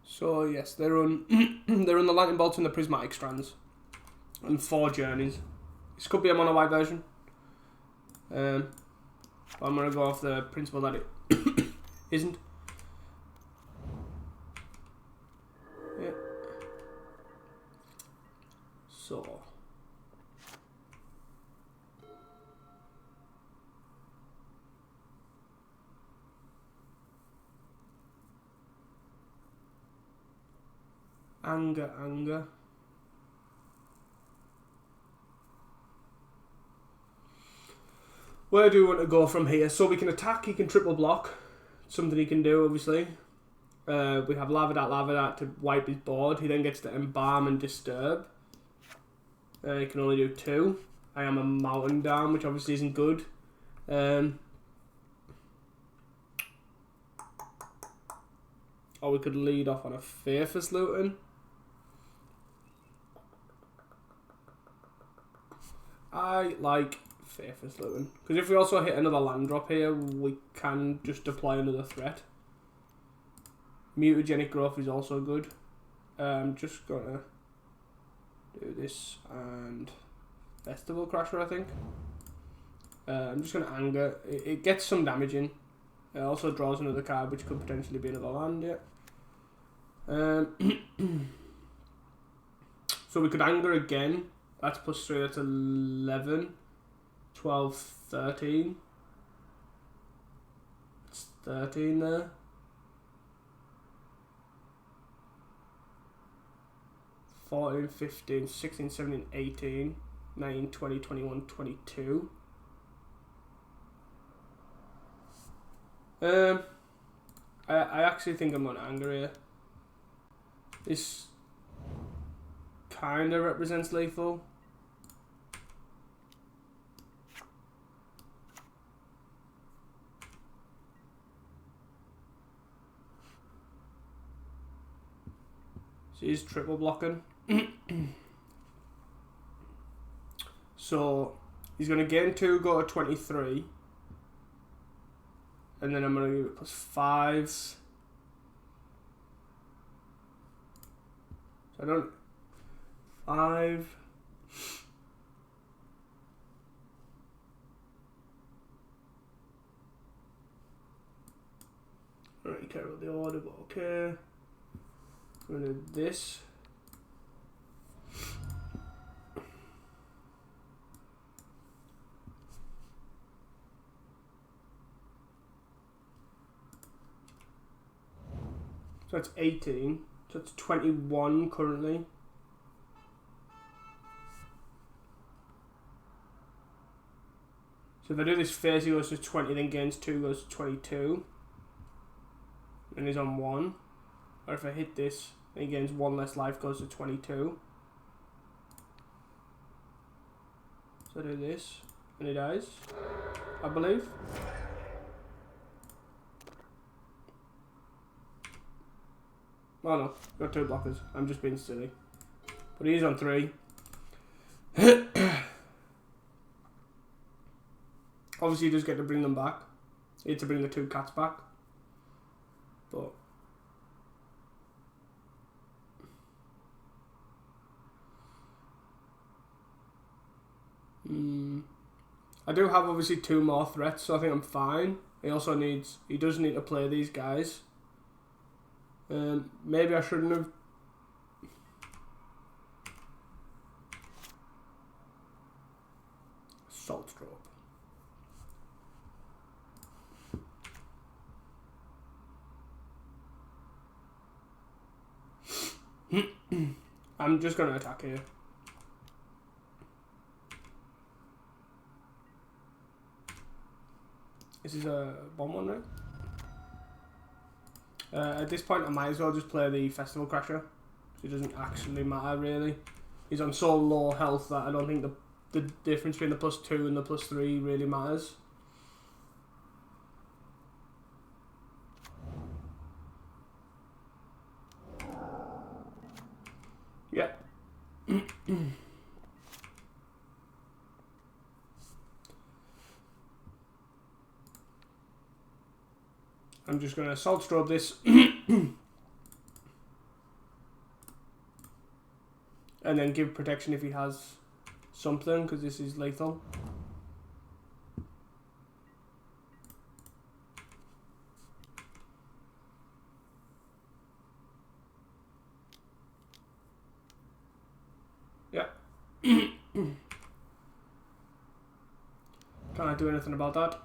So yes, they run they run the lightning bolts and the prismatic strands, and 4 journeys. This could be a mono white version. But I'm gonna go off the principle that it isn't. Yeah. So. Anger. Where do we want to go from here? So we can attack, he can triple block. Something he can do, obviously. We have Lavadat to wipe his board. He then gets to Embalm and Disturb. He can only do 2. I am a Mountain down, which obviously isn't good. Or we could lead off on a Faithless Luton. I like Faithless Luton. Because if we also hit another land drop here, we can just deploy another threat. Mutagenic Growth is also good. I'm just gonna do this and Festival Crasher, I think. I'm just gonna Anger. It gets some damage in. It also draws another card, which could potentially be another land, yeah. So we could Anger again. That's +3, that's 11, 12, 13. It's 13 there. 14, 15, 16, 17, 18, 19, 20, 21, 22. I actually think I'm on Anger here. This kind of represents lethal. So he's triple blocking. So he's going to gain 2, go to 23. And then I'm going to give it +5. So I don't... 5. I don't really care about the order, but okay. I'm going to do this. So that's 18. So that's 21 currently. So if I do this first, he goes to 20, then gains 2, goes to 22. And he's on 1. Or if I hit this, then he gains 1 less life, goes to 22. So I do this, and he dies, I believe. Oh no, got 2 blockers. I'm just being silly. But he's on 3. Obviously he does get to bring them back. He had to bring the 2 cats back. But I do have obviously 2 more threats, so I think I'm fine. He does need to play these guys. Maybe I shouldn't have. Salt drop. I'm just going to attack here. This is a bomb one, right? At this point, I might as well just play the Festival Crasher. It doesn't actually matter, really. He's on so low health that I don't think the difference between the +2 and the +3 really matters. I'm just going to Assault Strobe this. And then give protection if he has something, because this is lethal. Yeah. Can't I do anything about that?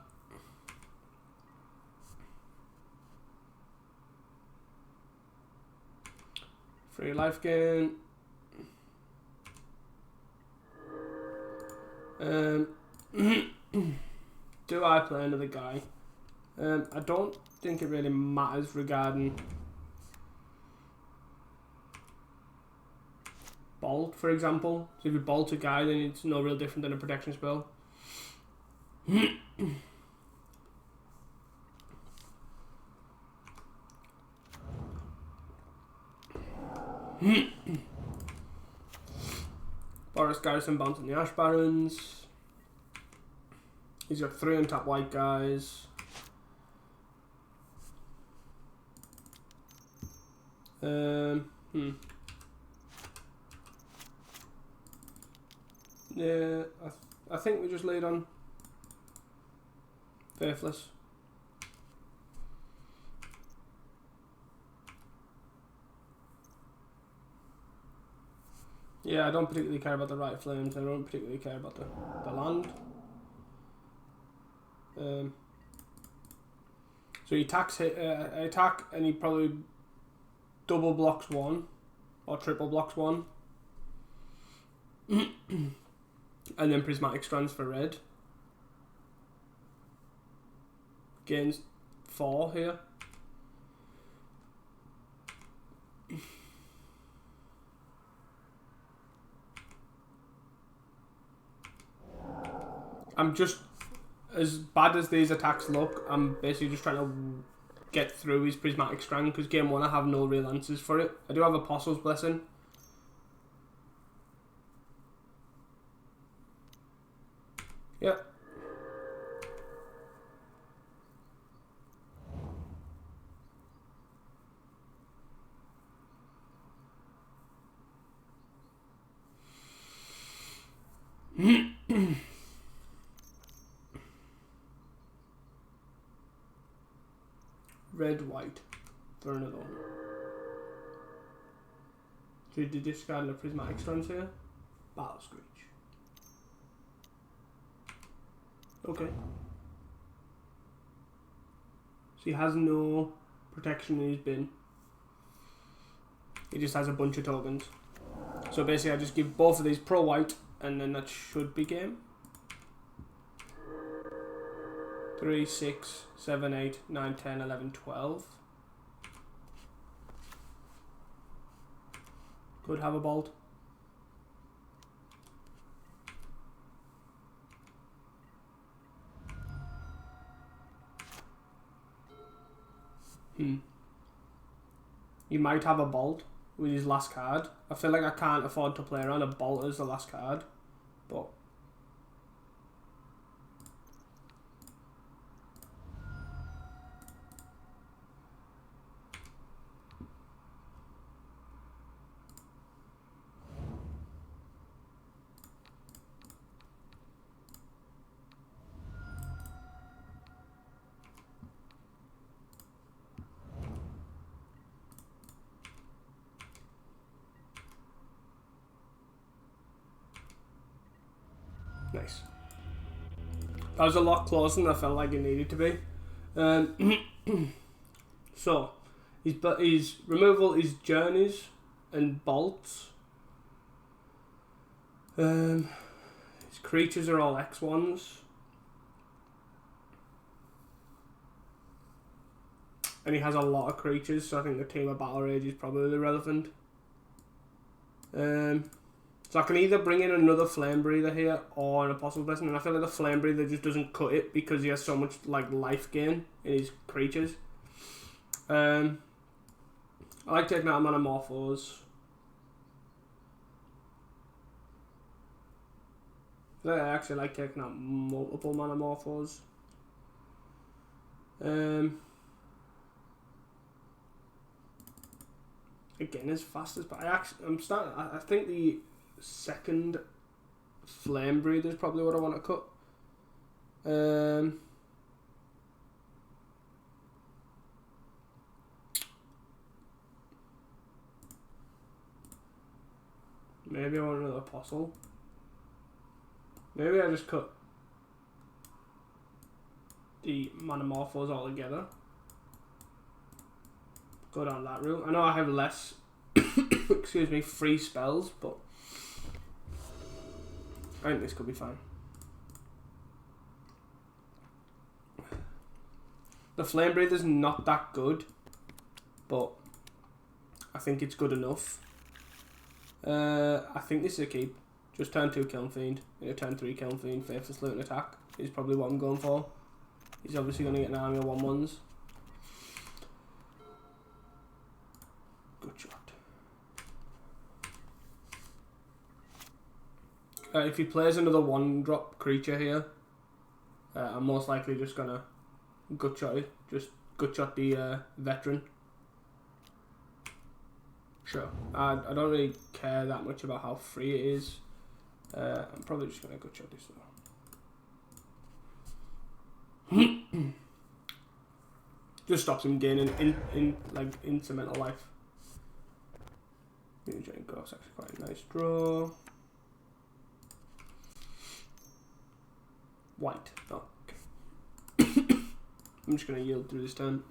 Free life gain. Do I play another guy? I don't think it really matters regarding Bolt, for example. So if you bolt a guy, then it's no real different than a protection spell. Boris Garrison bouncing the Ash Barons. He's got 3 untap white guys. Yeah, I think we just laid on Faithless. Yeah, I don't particularly care about the Right Flames. I don't particularly care about the land. So he attacks, attack, and he probably double blocks 1 or triple blocks 1, and then Prismatic Strands for red. Gains 4 here. I'm just, as bad as these attacks look, I'm basically just trying to get through his Prismatic Strand, because game 1 I have no real answers for it. I do have Apostle's Blessing. Yeah. Red, white for another one. So you did discard the Prismatic Strands here. Battle Screech. Okay. So he has no protection in his bin. He just has a bunch of tokens. So basically I just give both of these pro white, and then that should be game. 3, 6, 7, 8, 9, 10, 11, 12. Could have a bolt. He might have a bolt with his last card. I feel like I can't afford to play around a bolt as the last card, but nice. That was a lot closer than I felt like it needed to be. So, his removal is Journeys and Bolts. His creatures are all X1s. And he has a lot of creatures, so I think the team of Battle Rage is probably relevant. So I can either bring in another Flame Breather here or an Apostle Blessing, and I feel like the Flame Breather just doesn't cut it because he has so much like life gain in his creatures. I like taking out Manamorphose. I actually like taking out multiple mana morphos. Again, as fast as, but I think the second Flame Breather is probably what I want to cut. Maybe I want another Apostle. Maybe I just cut the Manamorphos all together. Go down that route. I know I have less excuse me, free spells, but I think this could be fine. The Flame Breather's not that good, but I think it's good enough. I think this is a keep. Just turn 2 Kiln Fiend, turn 3 Kiln Fiend, Faithless Loot and attack is probably what I'm going for. He's obviously going to get an army of 1/1s. Good shot. If he plays another 1-drop creature here, I'm most likely just going to gut shot it. Just gut shot the veteran. Sure. I don't really care that much about how free it is. I'm probably just going to gut shot this though. Just stops him gaining into mental life. Ghost, actually quite a nice draw. White. Oh, okay. I'm just going to yield through this turn.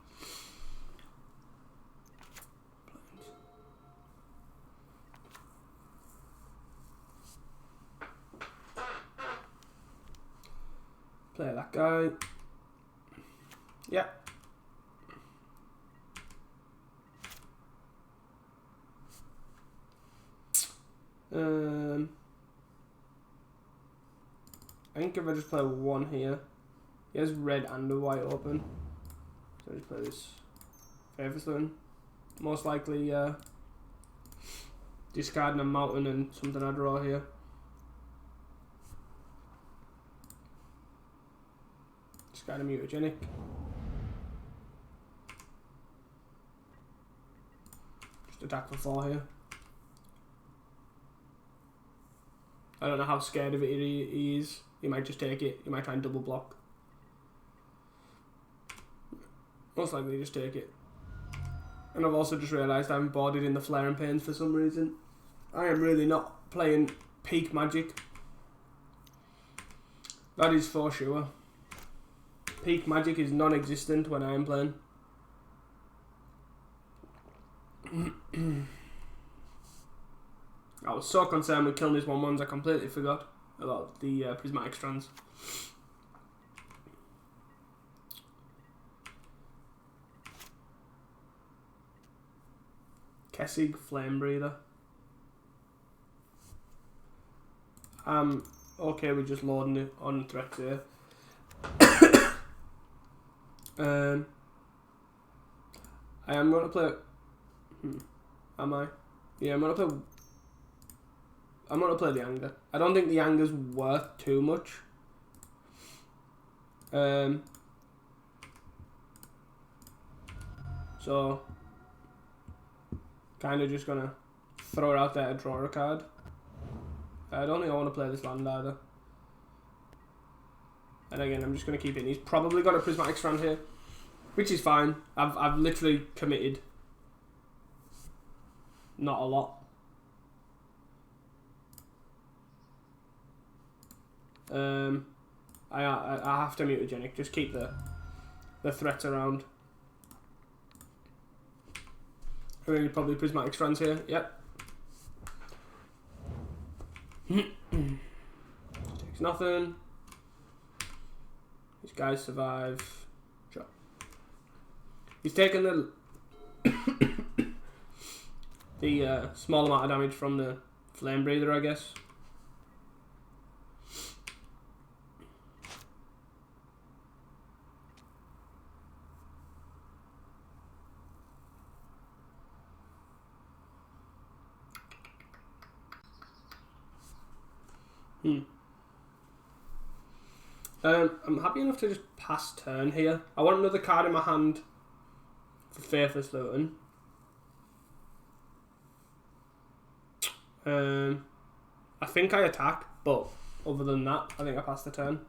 Play that guy. Yeah. I think if I just play 1 here, he has red and a white open. So I just play this Faithless Loot. Most likely discarding a mountain and something I draw here. Discard a Mutagenic. Just attack for 4 here. I don't know how scared of it he is. He might just take it. He might try and double block. Most likely just take it. And I've also just realised I'm boarded in the Flare and Pains for some reason. I am really not playing peak Magic. That is for sure. Peak Magic is non-existent when I am playing. I was so concerned with killing these 1/1s, I completely forgot about the Prismatic Strands. Kessig, Flame Breather. I'm okay with just loading it on threats here. I am going to play... Am I? Yeah, I'm going to play the Anger. I don't think the Anger's worth too much. So, kind of just going to throw it out there to draw a card. I don't think I want to play this land either. And again, I'm just going to keep it. He's probably got a Prismatic Strand here, which is fine. I've literally committed not a lot. I have to Mutagenic. Just keep the threats around. I think probably Prismatic Strands here. Yep. Takes nothing. These guys survive. Sure. He's taken the small amount of damage from the Flame Breather, I guess. I'm happy enough to just pass turn here. I want another card in my hand for Faithless Looting. I think I attack, but other than that, I think I pass the turn.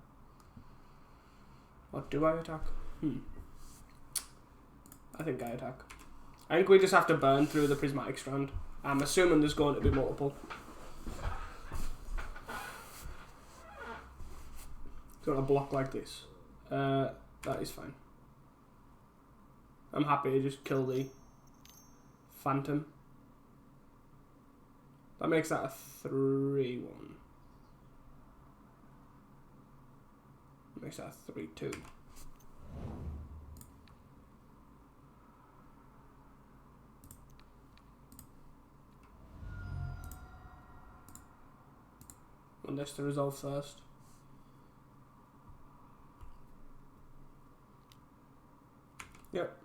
Or do I attack? I think I attack. I think we just have to burn through the Prismatic Strand. I'm assuming there's going to be multiple. It's going to block like this. That is fine. I'm happy to just kill the Phantom. That makes that a 3-1. Makes that a 3-2. Unless to resolve first. Yep.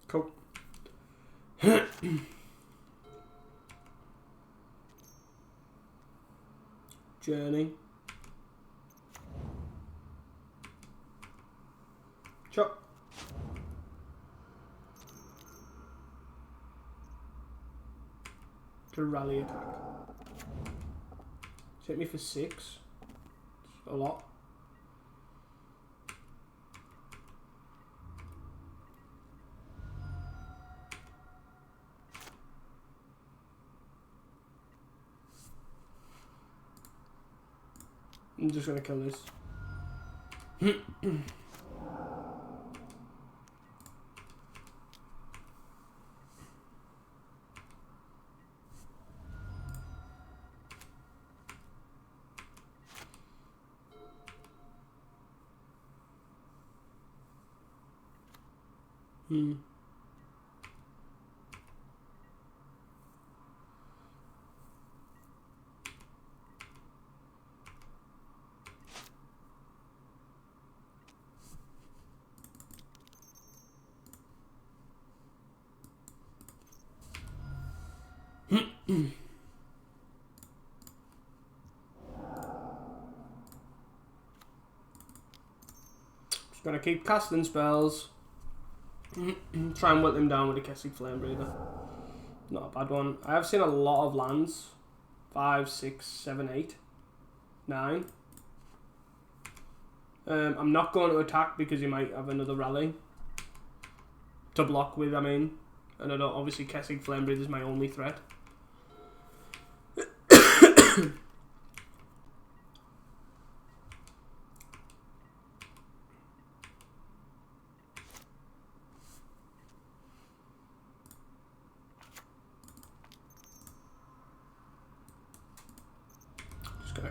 Cool. Journey. Chop. To rally attack. Hit me for 6. It's a lot. I'm just gonna kill this. Just gonna keep casting spells. Try and whip them down with a Kessig Flame Breather. Not a bad one. I have seen a lot of lands. 5, 6, 7, 8, 9. I'm not going to attack because he might have another rally to block with, I mean. And I don't, obviously Kessig Flame Breather is my only threat.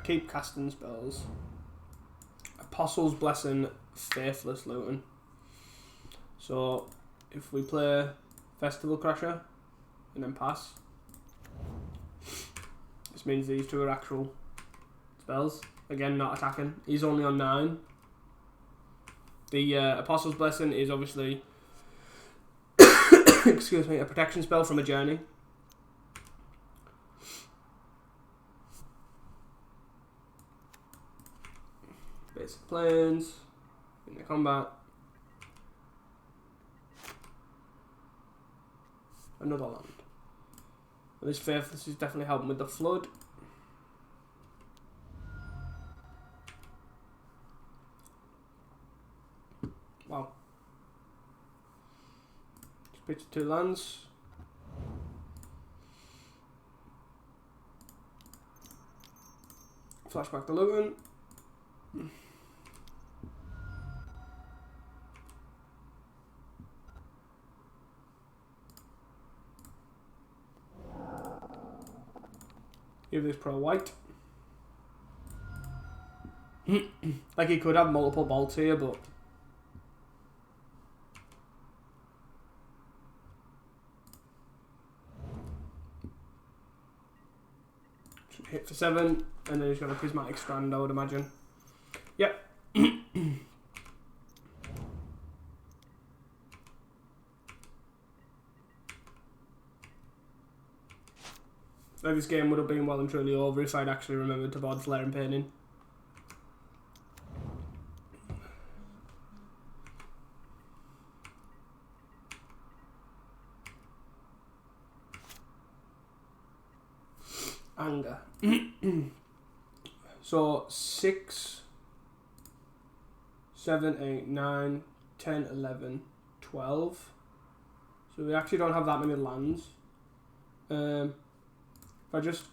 Keep casting spells. Apostle's Blessing, Faithless Looting. So, if we play Festival Crasher and then pass, this means these two are actual spells. Again, not attacking. He's only on 9. The Apostle's Blessing is obviously excuse me, a protection spell from a journey. Basic planes, in the combat. Another land. And this Faithless is definitely helping with the flood. Wow. Just pitch 2 lands. Flashback to Luton. Give this pro white. Like he could have multiple bolts here, but hit for 7, and then he's got a Prismatic Strand, I would imagine. Yep. Like, this game would have been well and truly over if I'd actually remembered to board Flaring Pain in. Anger. So 6, 7, 8, 9, 10, 11, 12. So we actually don't have that many lands. If I just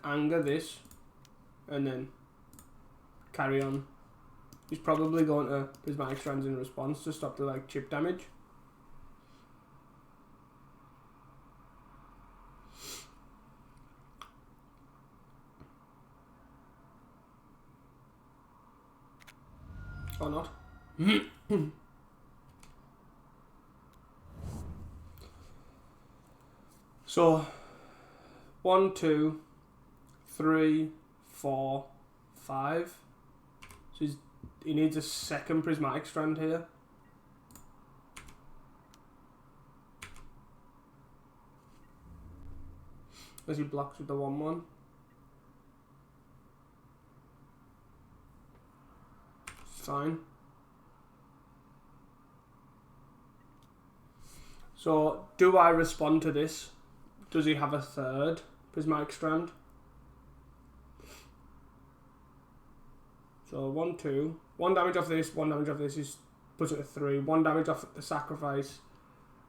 anger this and then carry on, he's probably going to Prismatic Strands in response to stop the like chip damage. Or not. So 1, 2, 3, 4, 5. So he needs a second Prismatic Strand here. As he blocks with the 1/1. Fine. So, do I respond to this? Does he have a third Prismatic Strand? So 1, 2. 1 damage off this, 1 damage off this is puts it to 3. 1 damage off the sacrifice,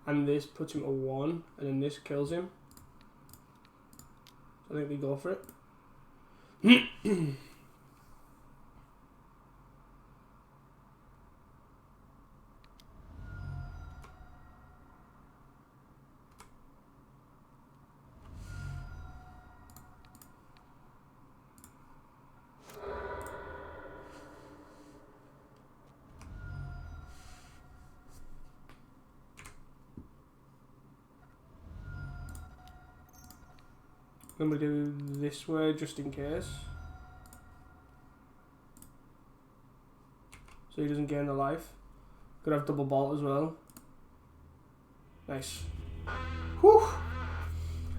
and this puts him to 1, and then this kills him. So I think we go for it. Then we do this way just in case. So he doesn't gain the life. Could have double bolt as well. Nice. Whew.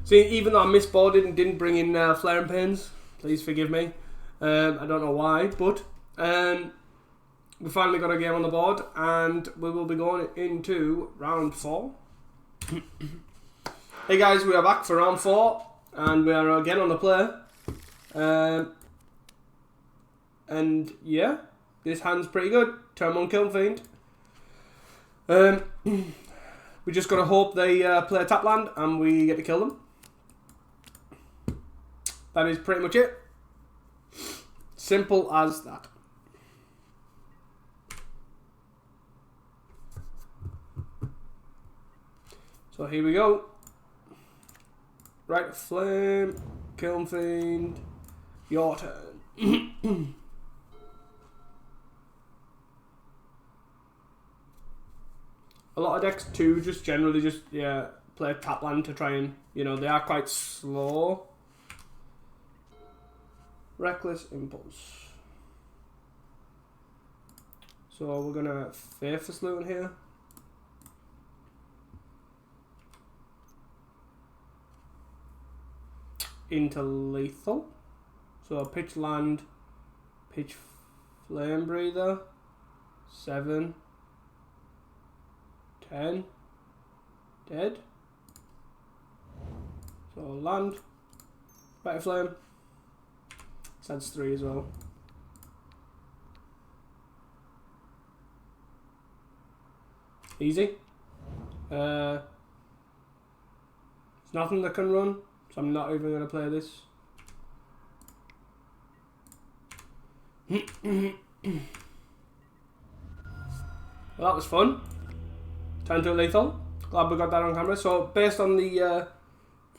See, even though I misboarded and didn't bring in Flaring Pains, please forgive me. I don't know why, but we finally got a game on the board, and we will be going into round 4. Hey guys, we are back for round 4. And we are again on the play. And yeah, this hand's pretty good. Turn 1 Kiln Fiend. We just gotta hope they play a tap land and we get to kill them. That is pretty much it. Simple as that. So here we go. Right Flame, Kiln Fiend, your turn. A lot of decks too just generally just, yeah, play tap land to try and, you know, they are quite slow. Reckless Impulse. So we're gonna Faithless Looting here. Into lethal. So pitch land, pitch Flame Breather, 7, 10, dead. So land, Better Flame, that's 3 as well. Easy. There's nothing that can run. So I'm not even going to play this. Well, that was fun. Turn to lethal. Glad we got that on camera. So based on the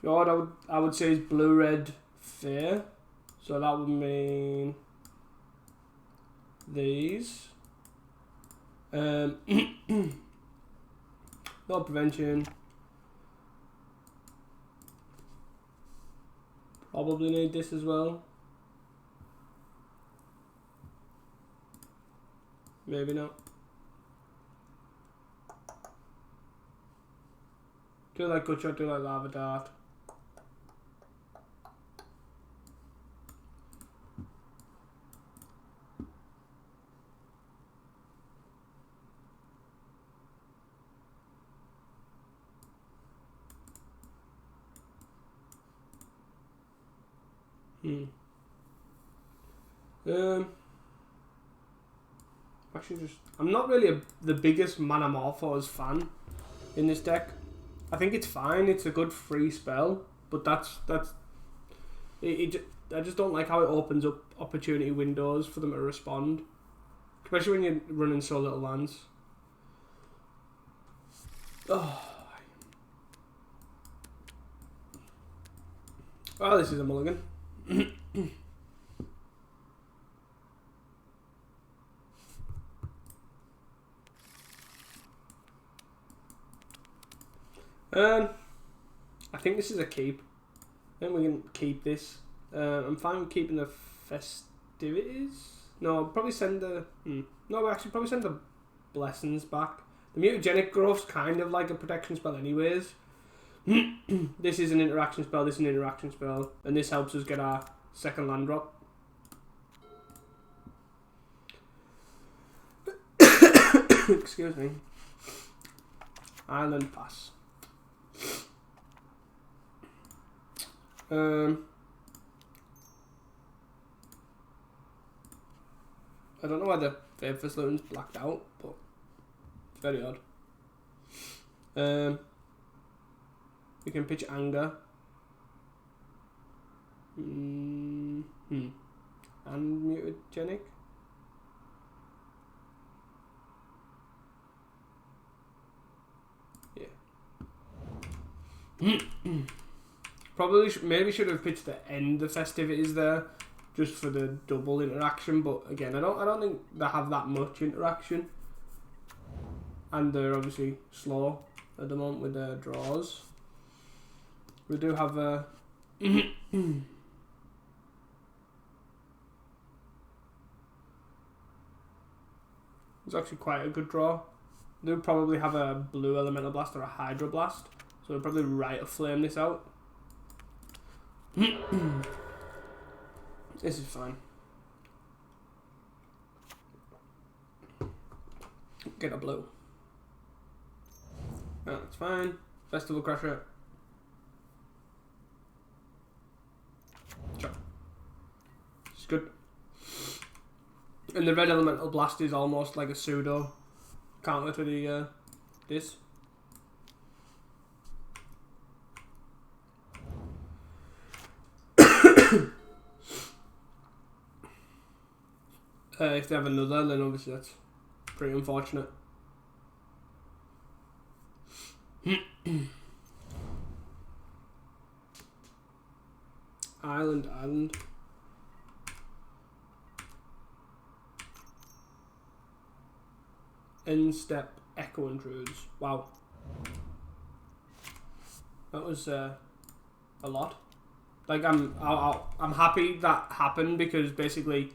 fjord, I would say is blue-red fair. So that would mean these. No prevention. Probably need this as well. Maybe not. Do like Good Shot, do like Lava Dart. Actually, I'm not really the biggest Manamorphose fan in this deck. I think it's fine. It's a good free spell, but that's it. I just don't like how it opens up opportunity windows for them to respond, especially when you're running so little lands. Oh, this is a mulligan. I think this is a keep. I think we can keep this. I'm fine with keeping the festivities. No, I'll probably send the... No, actually probably send the blessings back. The mutagenic growth's kind of like a protection spell anyways. This is an interaction spell, this is an interaction spell. And this helps us get our second land drop. Excuse me. Island pass. I don't know why the Faithless Loon's blacked out, but it's very odd. We can pitch Anger. And Mutagenic. Yeah. Probably maybe should have pitched the end the festivities there, just for the double interaction. But again, I don't think they have that much interaction, and they're obviously slow at the moment with their draws. We do have a. It's actually quite a good draw. They'll probably have a blue elemental blast or a hydro blast, so they'll probably right to flame this out. This is fine. Get a blue. No, that's fine. Festival Crusher. Sure. It's good. And the red elemental blast is almost like a pseudo counter to the this. If they have another, then obviously that's pretty unfortunate. Island. End step Echo Intrudes. Wow. That was a lot. Like I'm happy that happened, because basically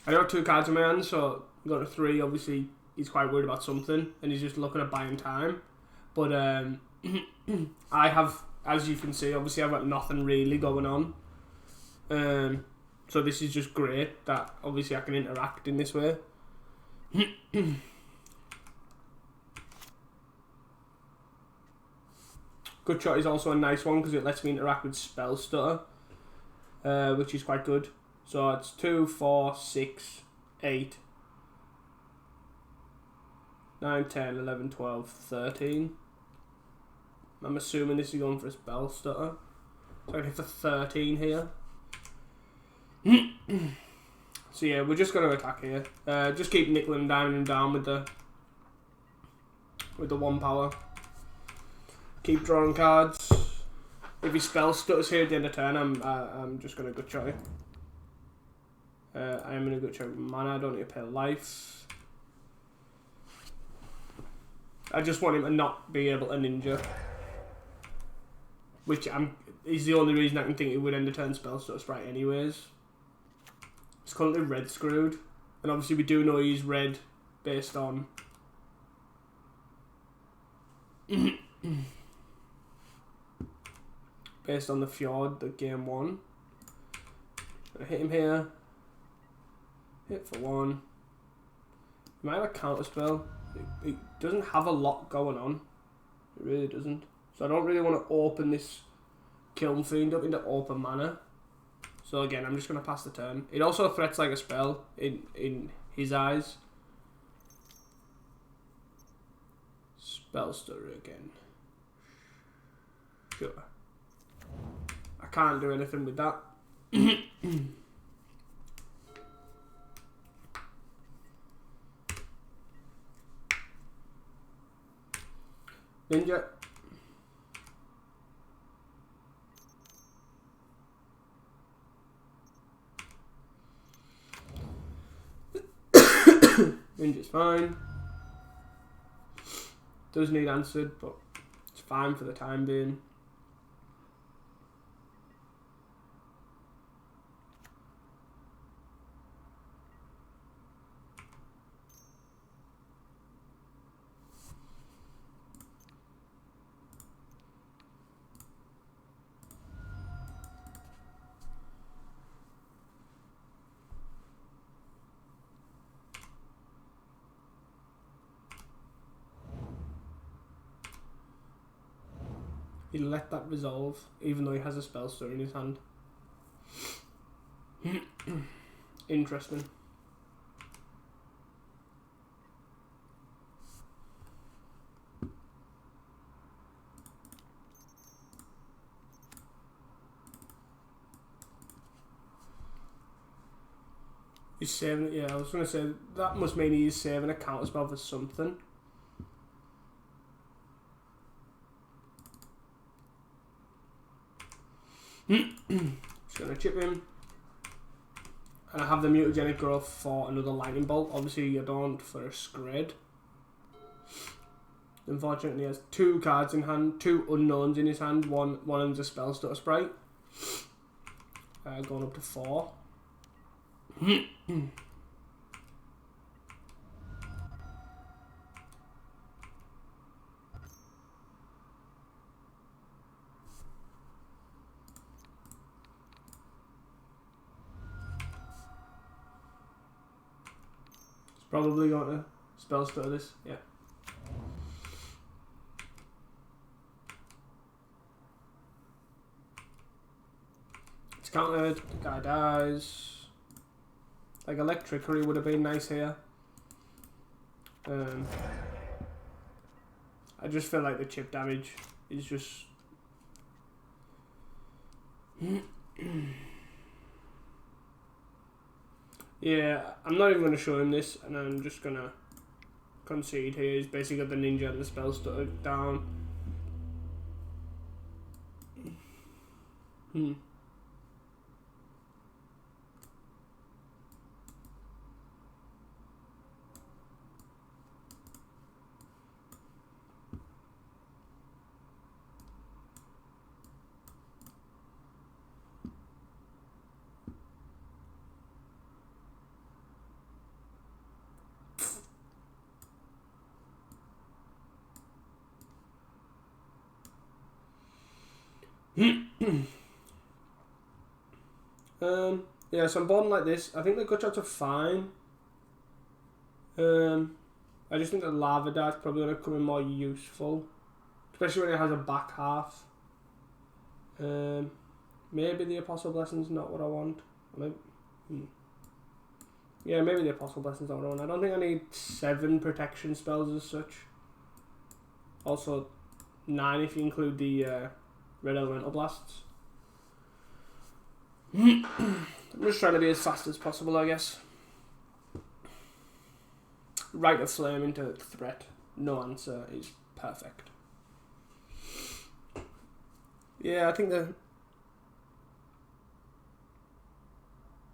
I got 2 cards in my hand, so I got a 3. Obviously, he's quite worried about something, and he's just looking at buying time. But I have, as you can see, obviously I've got nothing really going on. So this is just great that obviously I can interact in this way. Good Shot is also a nice one because it lets me interact with Spell Stutter, which is quite good. So it's 2, 4, 6, 8, 9, 10, 11, 12, 13. I'm assuming this is going for a Spell Stutter. So I can hit for 13 here. So yeah, we're just going to attack here. Just keep nickeling and down with the 1 power. Keep drawing cards. If he Spell Stutters here at the end of turn, I'm just going to Good Shot it. I am in a Good Shot with mana. I don't need to pay life. I just want him to not be able to ninja, which is the only reason I can think it would end of turn Spell Stutter Sprite anyways. It's currently red screwed, and obviously we do know he's red based on based on the Fjord, the game 1. I hit him here. Hit for 1. He might have a counter spell. It doesn't have a lot going on. It really doesn't. So I don't really want to open this Kiln Fiend up into open mana. So again, I'm just going to pass the turn. It also threats like a spell in his eyes. Spell Story again. Sure. I can't do anything with that. Ninja. Ninja's fine. Does need answered, but it's fine for the time being. He let that resolve, even though he has a spell stir in his hand. Interesting. He's saving it, yeah, I was going to say, that must mean he's saving a counterspell for something. Just going to chip him. And I have the mutagenic growth for another lightning bolt. Obviously I don't for a Scred. Unfortunately he has 2 cards in hand, 2 unknowns in his hand. One of them's a spell stutter sprite. Going up to 4. Probably going to spell stutter this, yeah. It's countered, the guy dies. Like Electrickery would have been nice here. I just feel like the chip damage is just... Yeah, I'm not even going to show him this, and I'm just going to concede here. He's basically got the ninja and the spell stutter down. Yeah, so I'm boarding like this. I think the gut shots are fine. I just think the lava dart's probably going to come in more useful, especially when it has a back half. Maybe the Apostle Blessing's not what I want. Yeah, maybe the Apostle Blessing's not what I want. I don't think I need 7 protection spells as such. Also, 9 if you include the Red Elemental Blasts. I'm just trying to be as fast as possible, I guess. Rite of Flame into threat. No answer is perfect. Yeah, I think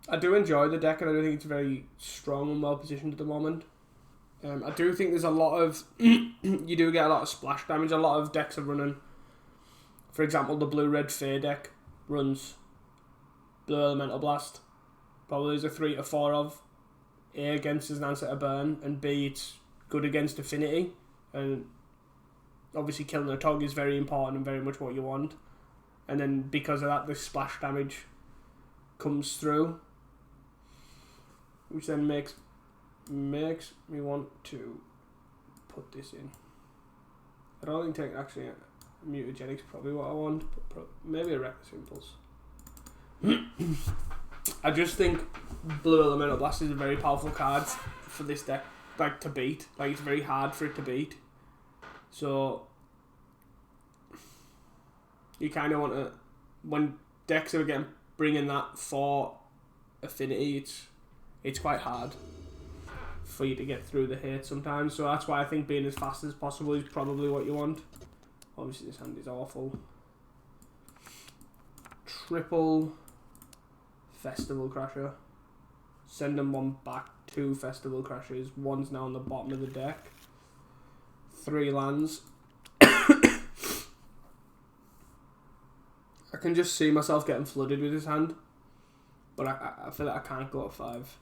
I do enjoy the deck, and I do think it's very strong and well positioned at the moment. I do think there's a lot of... you do get a lot of splash damage. A lot of decks are running... For example, the blue-red Fae deck runs Blue Elemental Blast. Probably is a 3 to 4 of. A against as an answer to burn, and B it's good against affinity. And obviously killing a Tog is very important and very much what you want. and then because of that, the splash damage comes through, which then makes me want to put this in. I don't think actually mutagenic's probably what I want, but maybe a reckless impulse. I just think Blue Elemental Blast is a very powerful card for this deck, like to beat. Like it's very hard for it to beat. So you kind of want to, when decks are bringing that for affinity, it's quite hard for you to get through the hate sometimes. So that's why I think being as fast as possible is probably what you want. Obviously this hand is awful. Triple Festival Crasher. Send them one back. 2 Festival Crashers. One's now on the bottom of the deck. 3 lands. I can just see myself getting flooded with this hand. But I feel like I can't go at 5.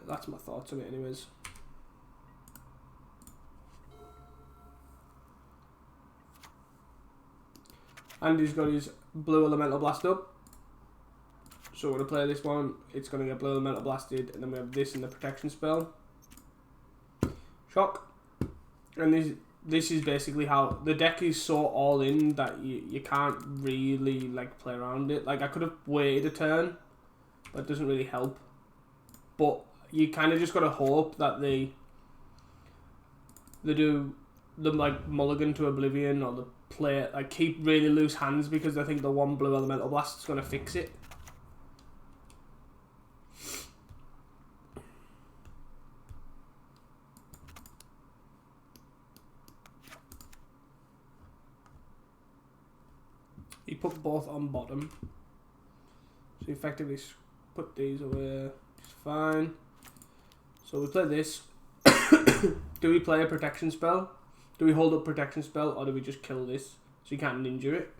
That's my thoughts on it anyways. Andy's got his Blue Elemental Blast up. So we're going to play this one. It's going to get Blue Elemental Blasted. And then we have this in the protection spell. Shock. And this is basically how... The deck is so all in that you can't really like play around it. Like I could have waited a turn. But it doesn't really help. But you kind of just got to hope that they do the like mulligan to Oblivion or the play like keep really loose hands, because I think the one Blue Elemental Blast is going to fix it. He put both on bottom, so he effectively put these away. It's fine. So we play this. Do we play a protection spell? Do we hold up protection spell, or do we just kill this so you can't ninja it?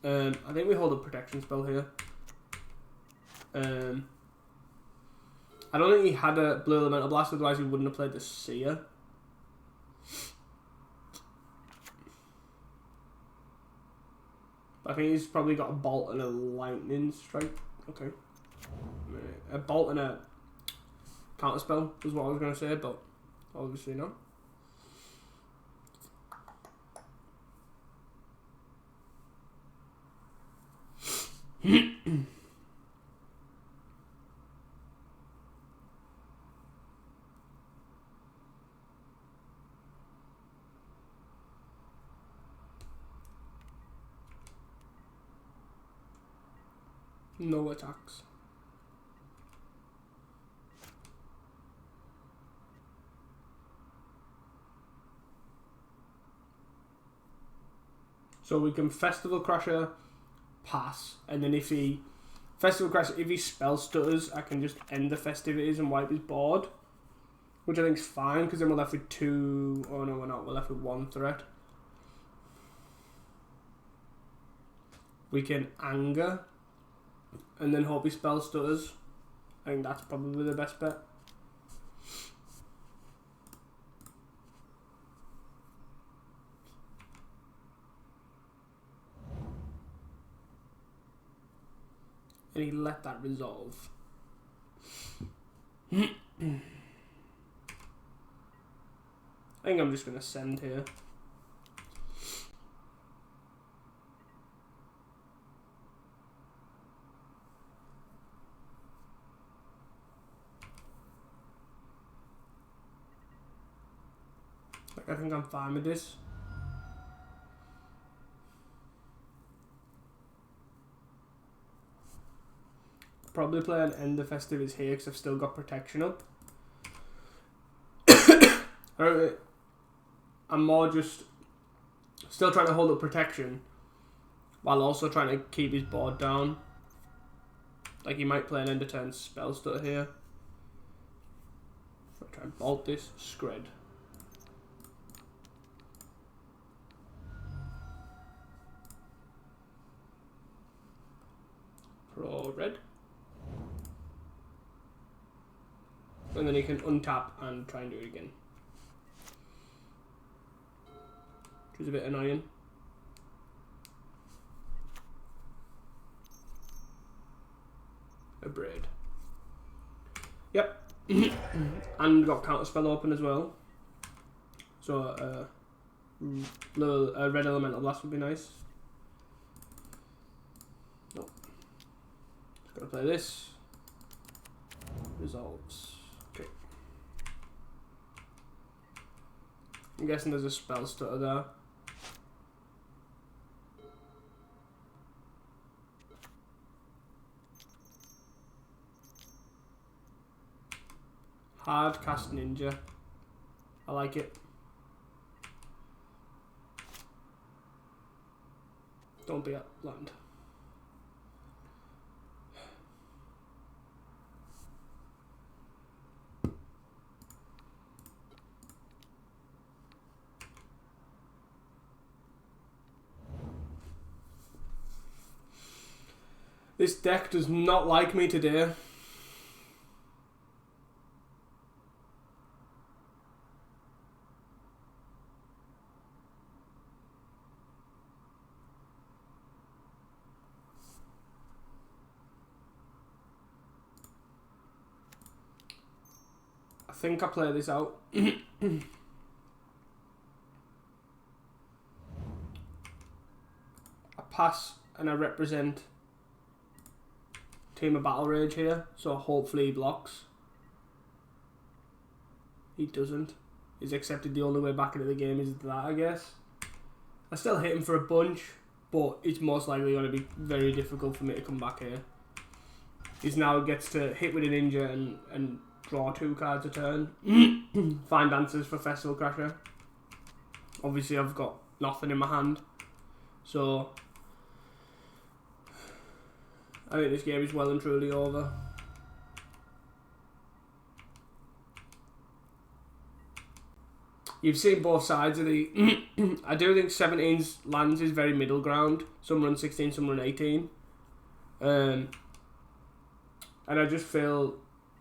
I think we hold up protection spell here. I don't think he had a Blue Elemental Blast, otherwise he wouldn't have played the Seer. I think he's probably got a Bolt and a Lightning Strike. Okay. A Bolt and a Counterspell was what I was going to say, but obviously not. No attacks. So we can Festival Crasher, pass, and then if he spell stutters, I can just end the festivities and wipe his board, which I think is fine, because then we're left with 2. Oh no, we're not. We're left with 1 threat. We can anger, and then hope he spell stutters. I think that's probably the best bet. And he let that resolve. I think I'm just going to send here. Like, I think I'm fine with this. Probably play an End the Festivities here because I've still got protection up. I'm more just still trying to hold up protection while also trying to keep his board down. Like he might play an end of turn spell stutter here. So I try and bolt this, Scred. Pro red. And then he can untap and try and do it again. is a bit annoying. A braid. Yep. And we've got counterspell open as well. So red elemental blast would be nice. Nope. Just gotta play this. Resolves. Okay. I'm guessing there's a spell stutter there. Hard cast ninja. I like it. Don't be at land. This deck does not like me today. I think I play this out. I pass and I represent Team of Battle Rage here, so hopefully he blocks. He doesn't. He's accepted the only way back into the game is that, I guess. I still hit him for a bunch, but it's most likely going to be very difficult for me to come back here. He's now gets to hit with a ninja and draw 2 cards a turn. Find answers for Festival Crasher. Obviously I've got nothing in my hand, so I think this game is well and truly over. You've seen both sides of the... I do think 17's lands is very middle ground. Some run 16, some run 18. And I just feel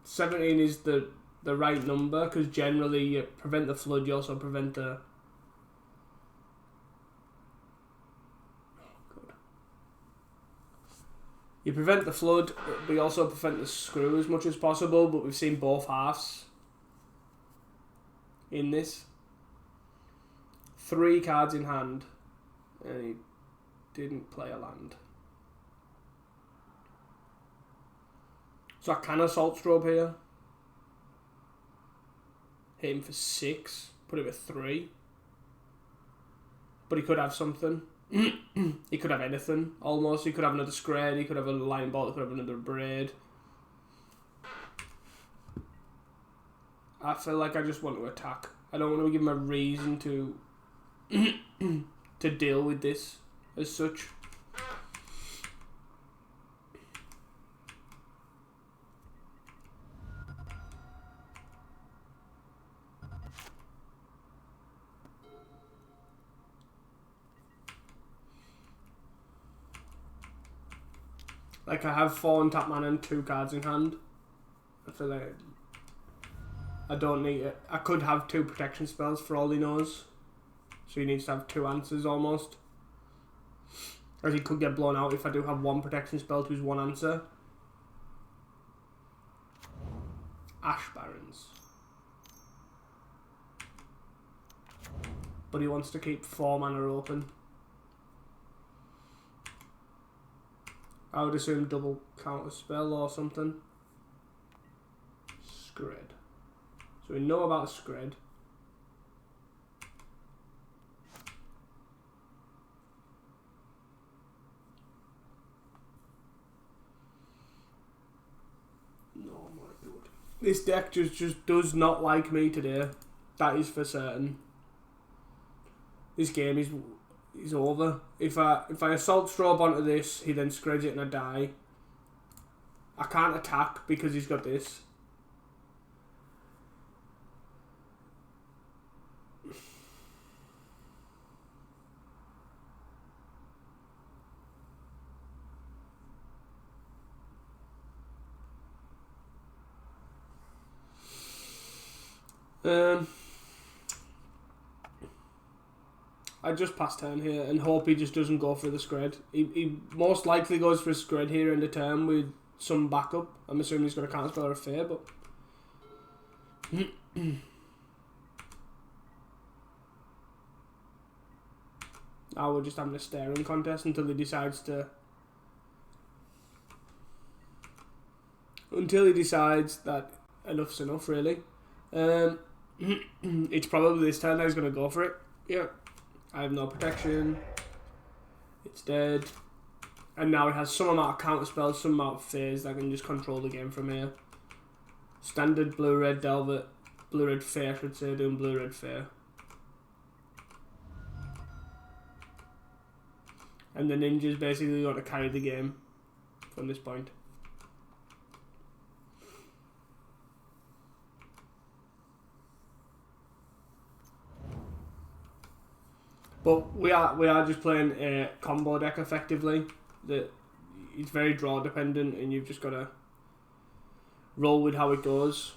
17 is the right number, because generally you prevent the flood, you also prevent the... You prevent the flood, but you also prevent the screw as much as possible, but we've seen both halves in this. 3 cards in hand, and he didn't play a land. So I can assault strobe here. Hit him for 6, put him at 3. But he could have something. He could have anything, almost. He could have another scred, he could have a line ball, he could have another braid. I feel like I just want to attack. I don't want to give him a reason to to deal with this as such. Like, I have 4 untap mana and 2 cards in hand. I feel like I don't need it. I could have 2 protection spells for all he knows. So he needs to have 2 answers almost. Or he could get blown out if I do have 1 protection spell to his 1 answer. Ash Barrens. But he wants to keep 4 mana open. I would assume double counter spell or something. Scred. So we know about Scred. No, my God. This deck just does not like me today. That is for certain. This game is over. If I assault strobe onto this, he then screds it and I die. I can't attack because he's got this. I just pass turn here and hope he just doesn't go for the scred. He most likely goes for a scred here in the turn with some backup. I'm assuming he's got a counterspell or a fair, but now we're just having a staring contest until he decides to. Until he decides that enough's enough, really. It's probably this turn that he's going to go for it. Yeah. I have no protection. It's dead. And now it has some amount of counter spells, some amount of phase that can just control the game from here. Standard blue-red Delvet. Blue-red Fair, I should say, doing blue-red Fair. And the ninja's basically got to carry the game from this point. But we are just playing a combo deck effectively. That it's very draw dependent, and you've just got to roll with how it goes.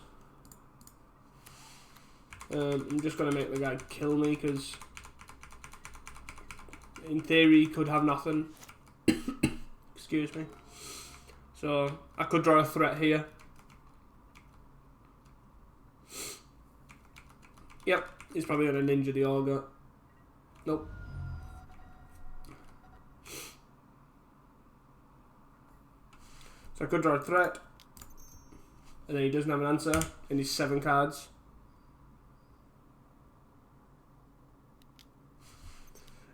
I'm just gonna make the guy kill me because, in theory, he could have nothing. Excuse me. So I could draw a threat here. Yep, he's probably gonna ninja the Augur. Nope. So I could draw a threat. And then he doesn't have an answer. And he's 7 cards.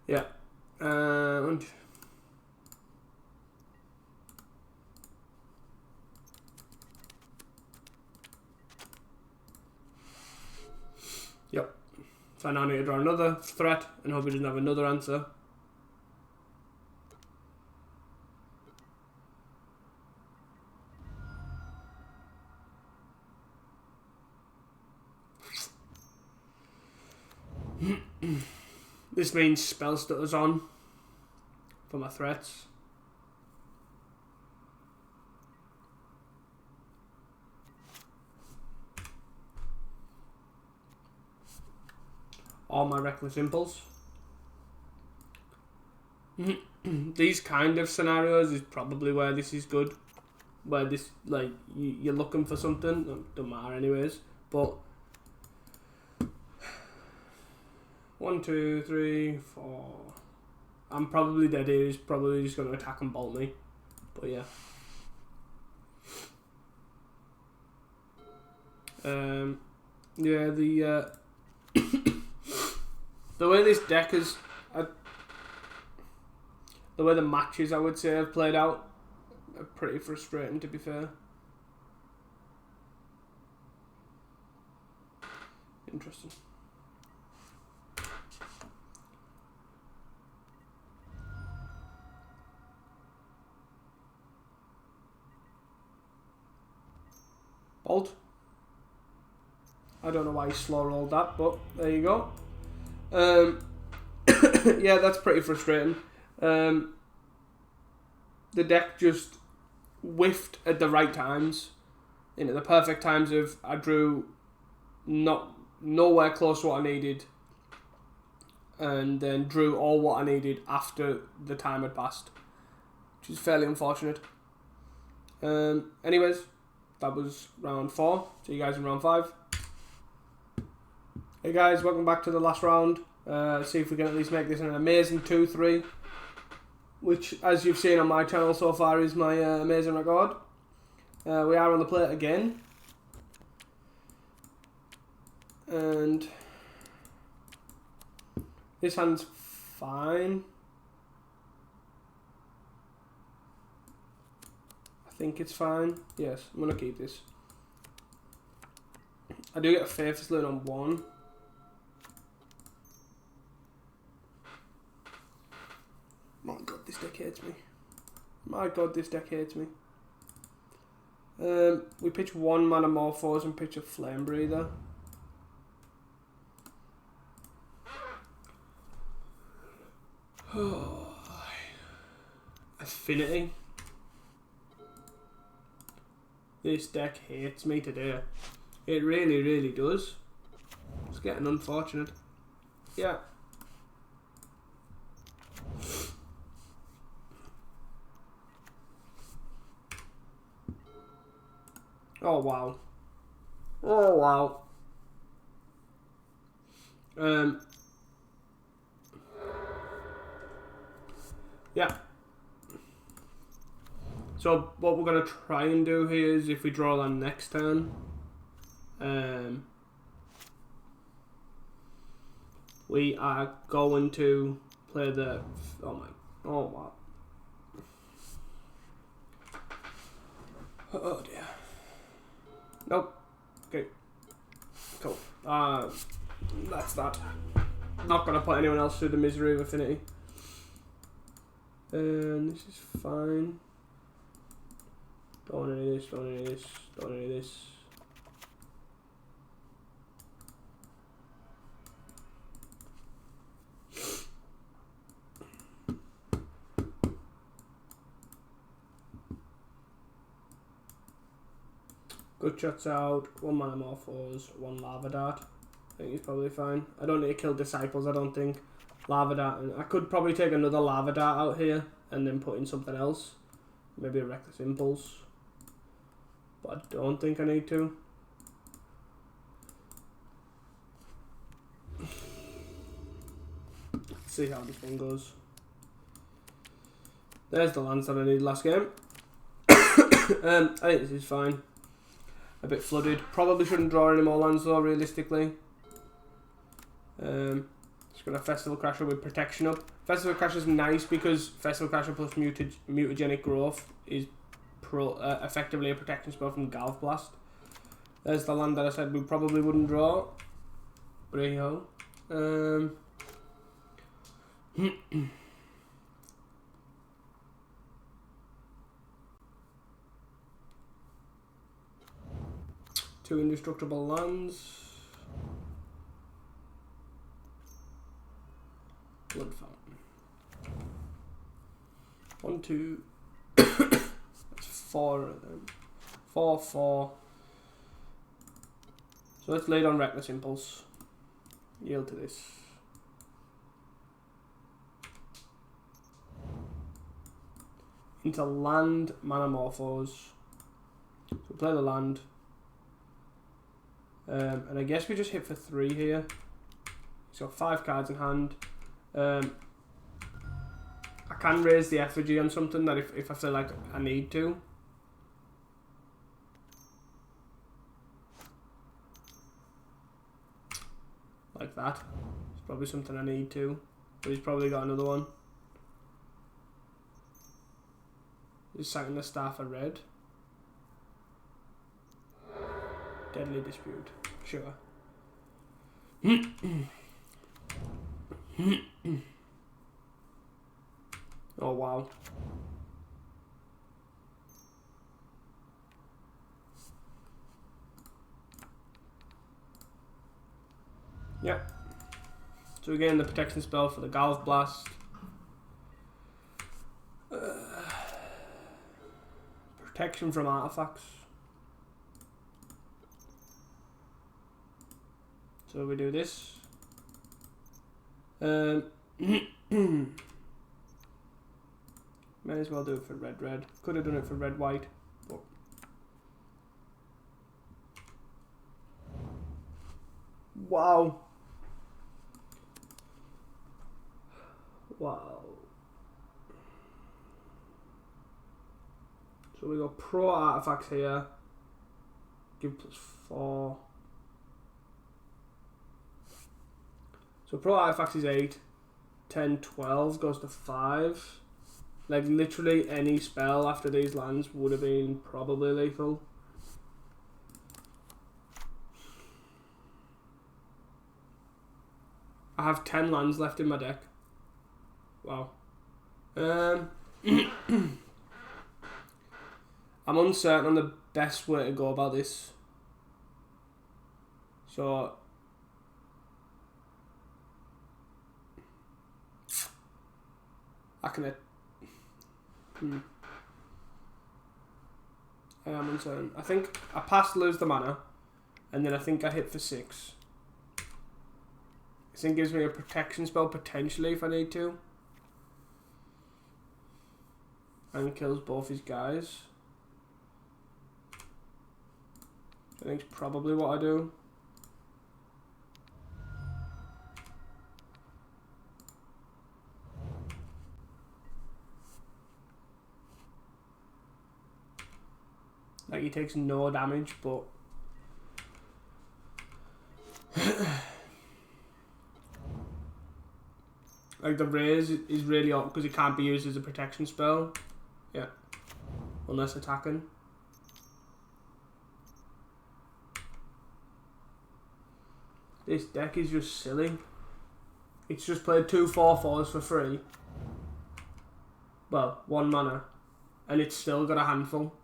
Yeah. And yep. So I now need to draw another threat and hope he doesn't have another answer. This means spell stutter's on for my threats. Or my reckless impulse. These kind of scenarios is probably where this is good. Where this, like, you're looking for something, don't matter anyways, but 1, 2, 3, 4. I'm probably dead here. He's probably just going to attack and bolt me. But yeah. Yeah, the the way this deck is, the way the matches I would say have played out, are pretty frustrating to be fair. Interesting. Bolt. I don't know why he slow rolled that, but there you go. Yeah, that's pretty frustrating. The deck just whiffed at the right times. You know, the perfect times of I drew nowhere close to what I needed, and then drew all what I needed after the time had passed, which is fairly unfortunate. Anyways, that was round 4. See you guys in round 5. Hey guys, welcome back to the last round. See if we can at least make this an amazing 2-3, which, as you've seen on my channel so far, is my amazing record. We are on the plate again, and this hand's fine. I think it's fine. Yes, I'm going to keep this. I do get a Faithless Loon on 1. My god, this deck hates me. My god, this deck hates me. We pitch 1 mana Morphose and pitch a Flame Breather. Affinity. This deck hates me today. It really, really does. It's getting unfortunate. Yeah. Oh wow. Oh wow. Yeah. So what we're gonna try and do here is if we draw land next turn, we are going to play the. Oh wow. Oh dear. Nope. Okay. Cool. That's that. Not gonna put anyone else through the misery of affinity. This is fine. Don't want any of this, don't want any of this, don't want any of this. Good shots out, 1 mana morphos, 1 lava dart. I think he's probably fine. I don't need to kill disciples, I don't think. Lava dart, and I could probably take another lava dart out here and then put in something else. Maybe a reckless impulse. But I don't think I need to. Let's see how this one goes. There's the lands that I needed last game. I think this is fine. A bit flooded. Probably shouldn't draw any more lands though, realistically. Just got a Festival Crasher with protection up. Festival Crasher is nice because Festival Crasher plus mutagenic growth is effectively a protection spell from Galv Blast. There's the land that I said we probably wouldn't draw. But here you go. 2 indestructible lands. Blood Fountain. 1, 2. That's 4 of them. 4, 4. So let's lay down Reckless Impulse. Yield to this. Into land, mana morphos. So play the land. And I guess we just hit for 3 here. He's got 5 cards in hand. I can raise the effigy on something that if I feel like I need to. Like that. It's probably something I need to. But he's probably got another one. He's sacking the Staff of Red. Deadly Dispute. Sure. Oh wow. Yeah. So again, the protection spell for the Galv Blast. Protection from artifacts. So we do this. May as well do it for red. Could have done it for red-white. But wow. Wow. So we got pro artifacts here. Give +4. So pro artifacts is 8. 10, 12 goes to 5. Like literally any spell after these lands would have been probably lethal. I have 10 lands left in my deck. Wow. I'm uncertain on the best way to go about this. So I can. I am uncertain. I think I pass lose the mana, and then I think I hit for 6. This thing gives me a protection spell potentially if I need to, and kills both his guys. I think it's probably what I do. Like, he takes no damage, but like the raise is really awkward because it can't be used as a protection spell. Yeah, unless attacking. This deck is just silly. It's just played 2 4/4s for free. Well, 1 mana, and it's still got a handful.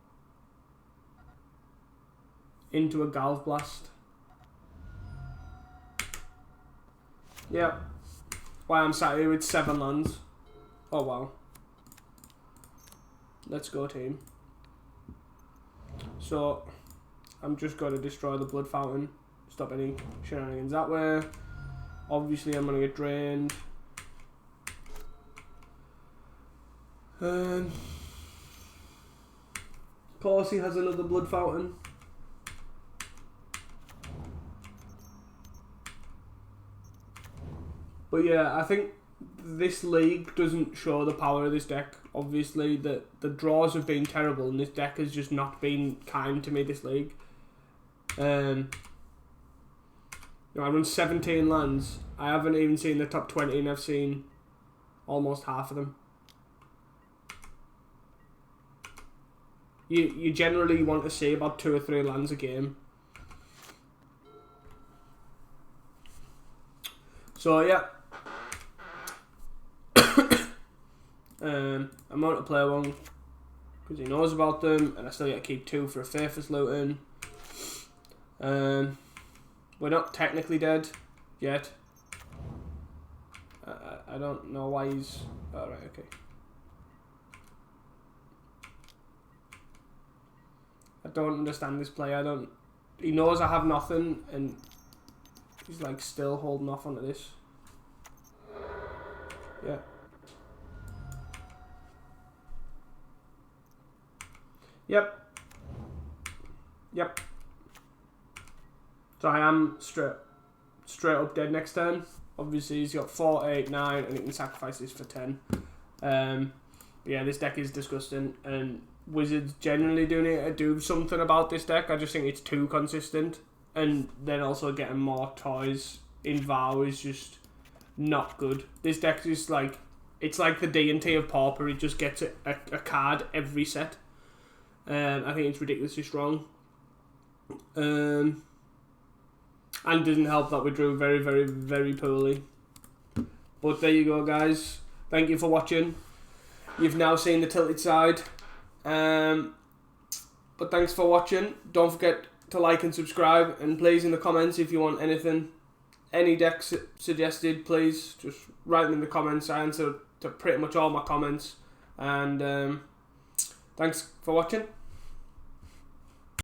Into a Galv Blast. Yeah. Why I'm sat here with 7 lands. Oh wow. Let's go, team. So, I'm just going to destroy the Blood Fountain. Stop any shenanigans that way. Obviously, I'm going to get drained. Of course, he has another Blood Fountain. But yeah, I think this league doesn't show the power of this deck. Obviously, the draws have been terrible, and this deck has just not been kind to me this league. You know, I run 17 lands. I haven't even seen the top 20, and I've seen almost half of them. You generally want to see about 2 or 3 lands a game. So yeah. I'm on to play one because he knows about them, and I still get to keep 2 for a Faithless Luton. We're not technically dead yet. I don't know why he's... Alright, okay. I don't understand this play. He knows I have nothing, and he's like still holding off onto this. Yeah. Yep. So I am straight up dead next turn. Obviously he's got 4, 8, 9, and he can sacrifice this for 10. Yeah, this deck is disgusting, and Wizards generally do something about this deck. I just think it's too consistent, and then also getting more toys in Vow is just not good. This deck is like, it's like the D&T of Pauper. It just gets a card every set. I think it's ridiculously strong. And it doesn't help that we drew very, very, very poorly. But there you go, guys. Thank you for watching. You've now seen the tilted side. But thanks for watching. Don't forget to like and subscribe. And please, in the comments, if you want anything, any deck suggested, please just write them in the comments. I answer to pretty much all my comments. And thanks for watching.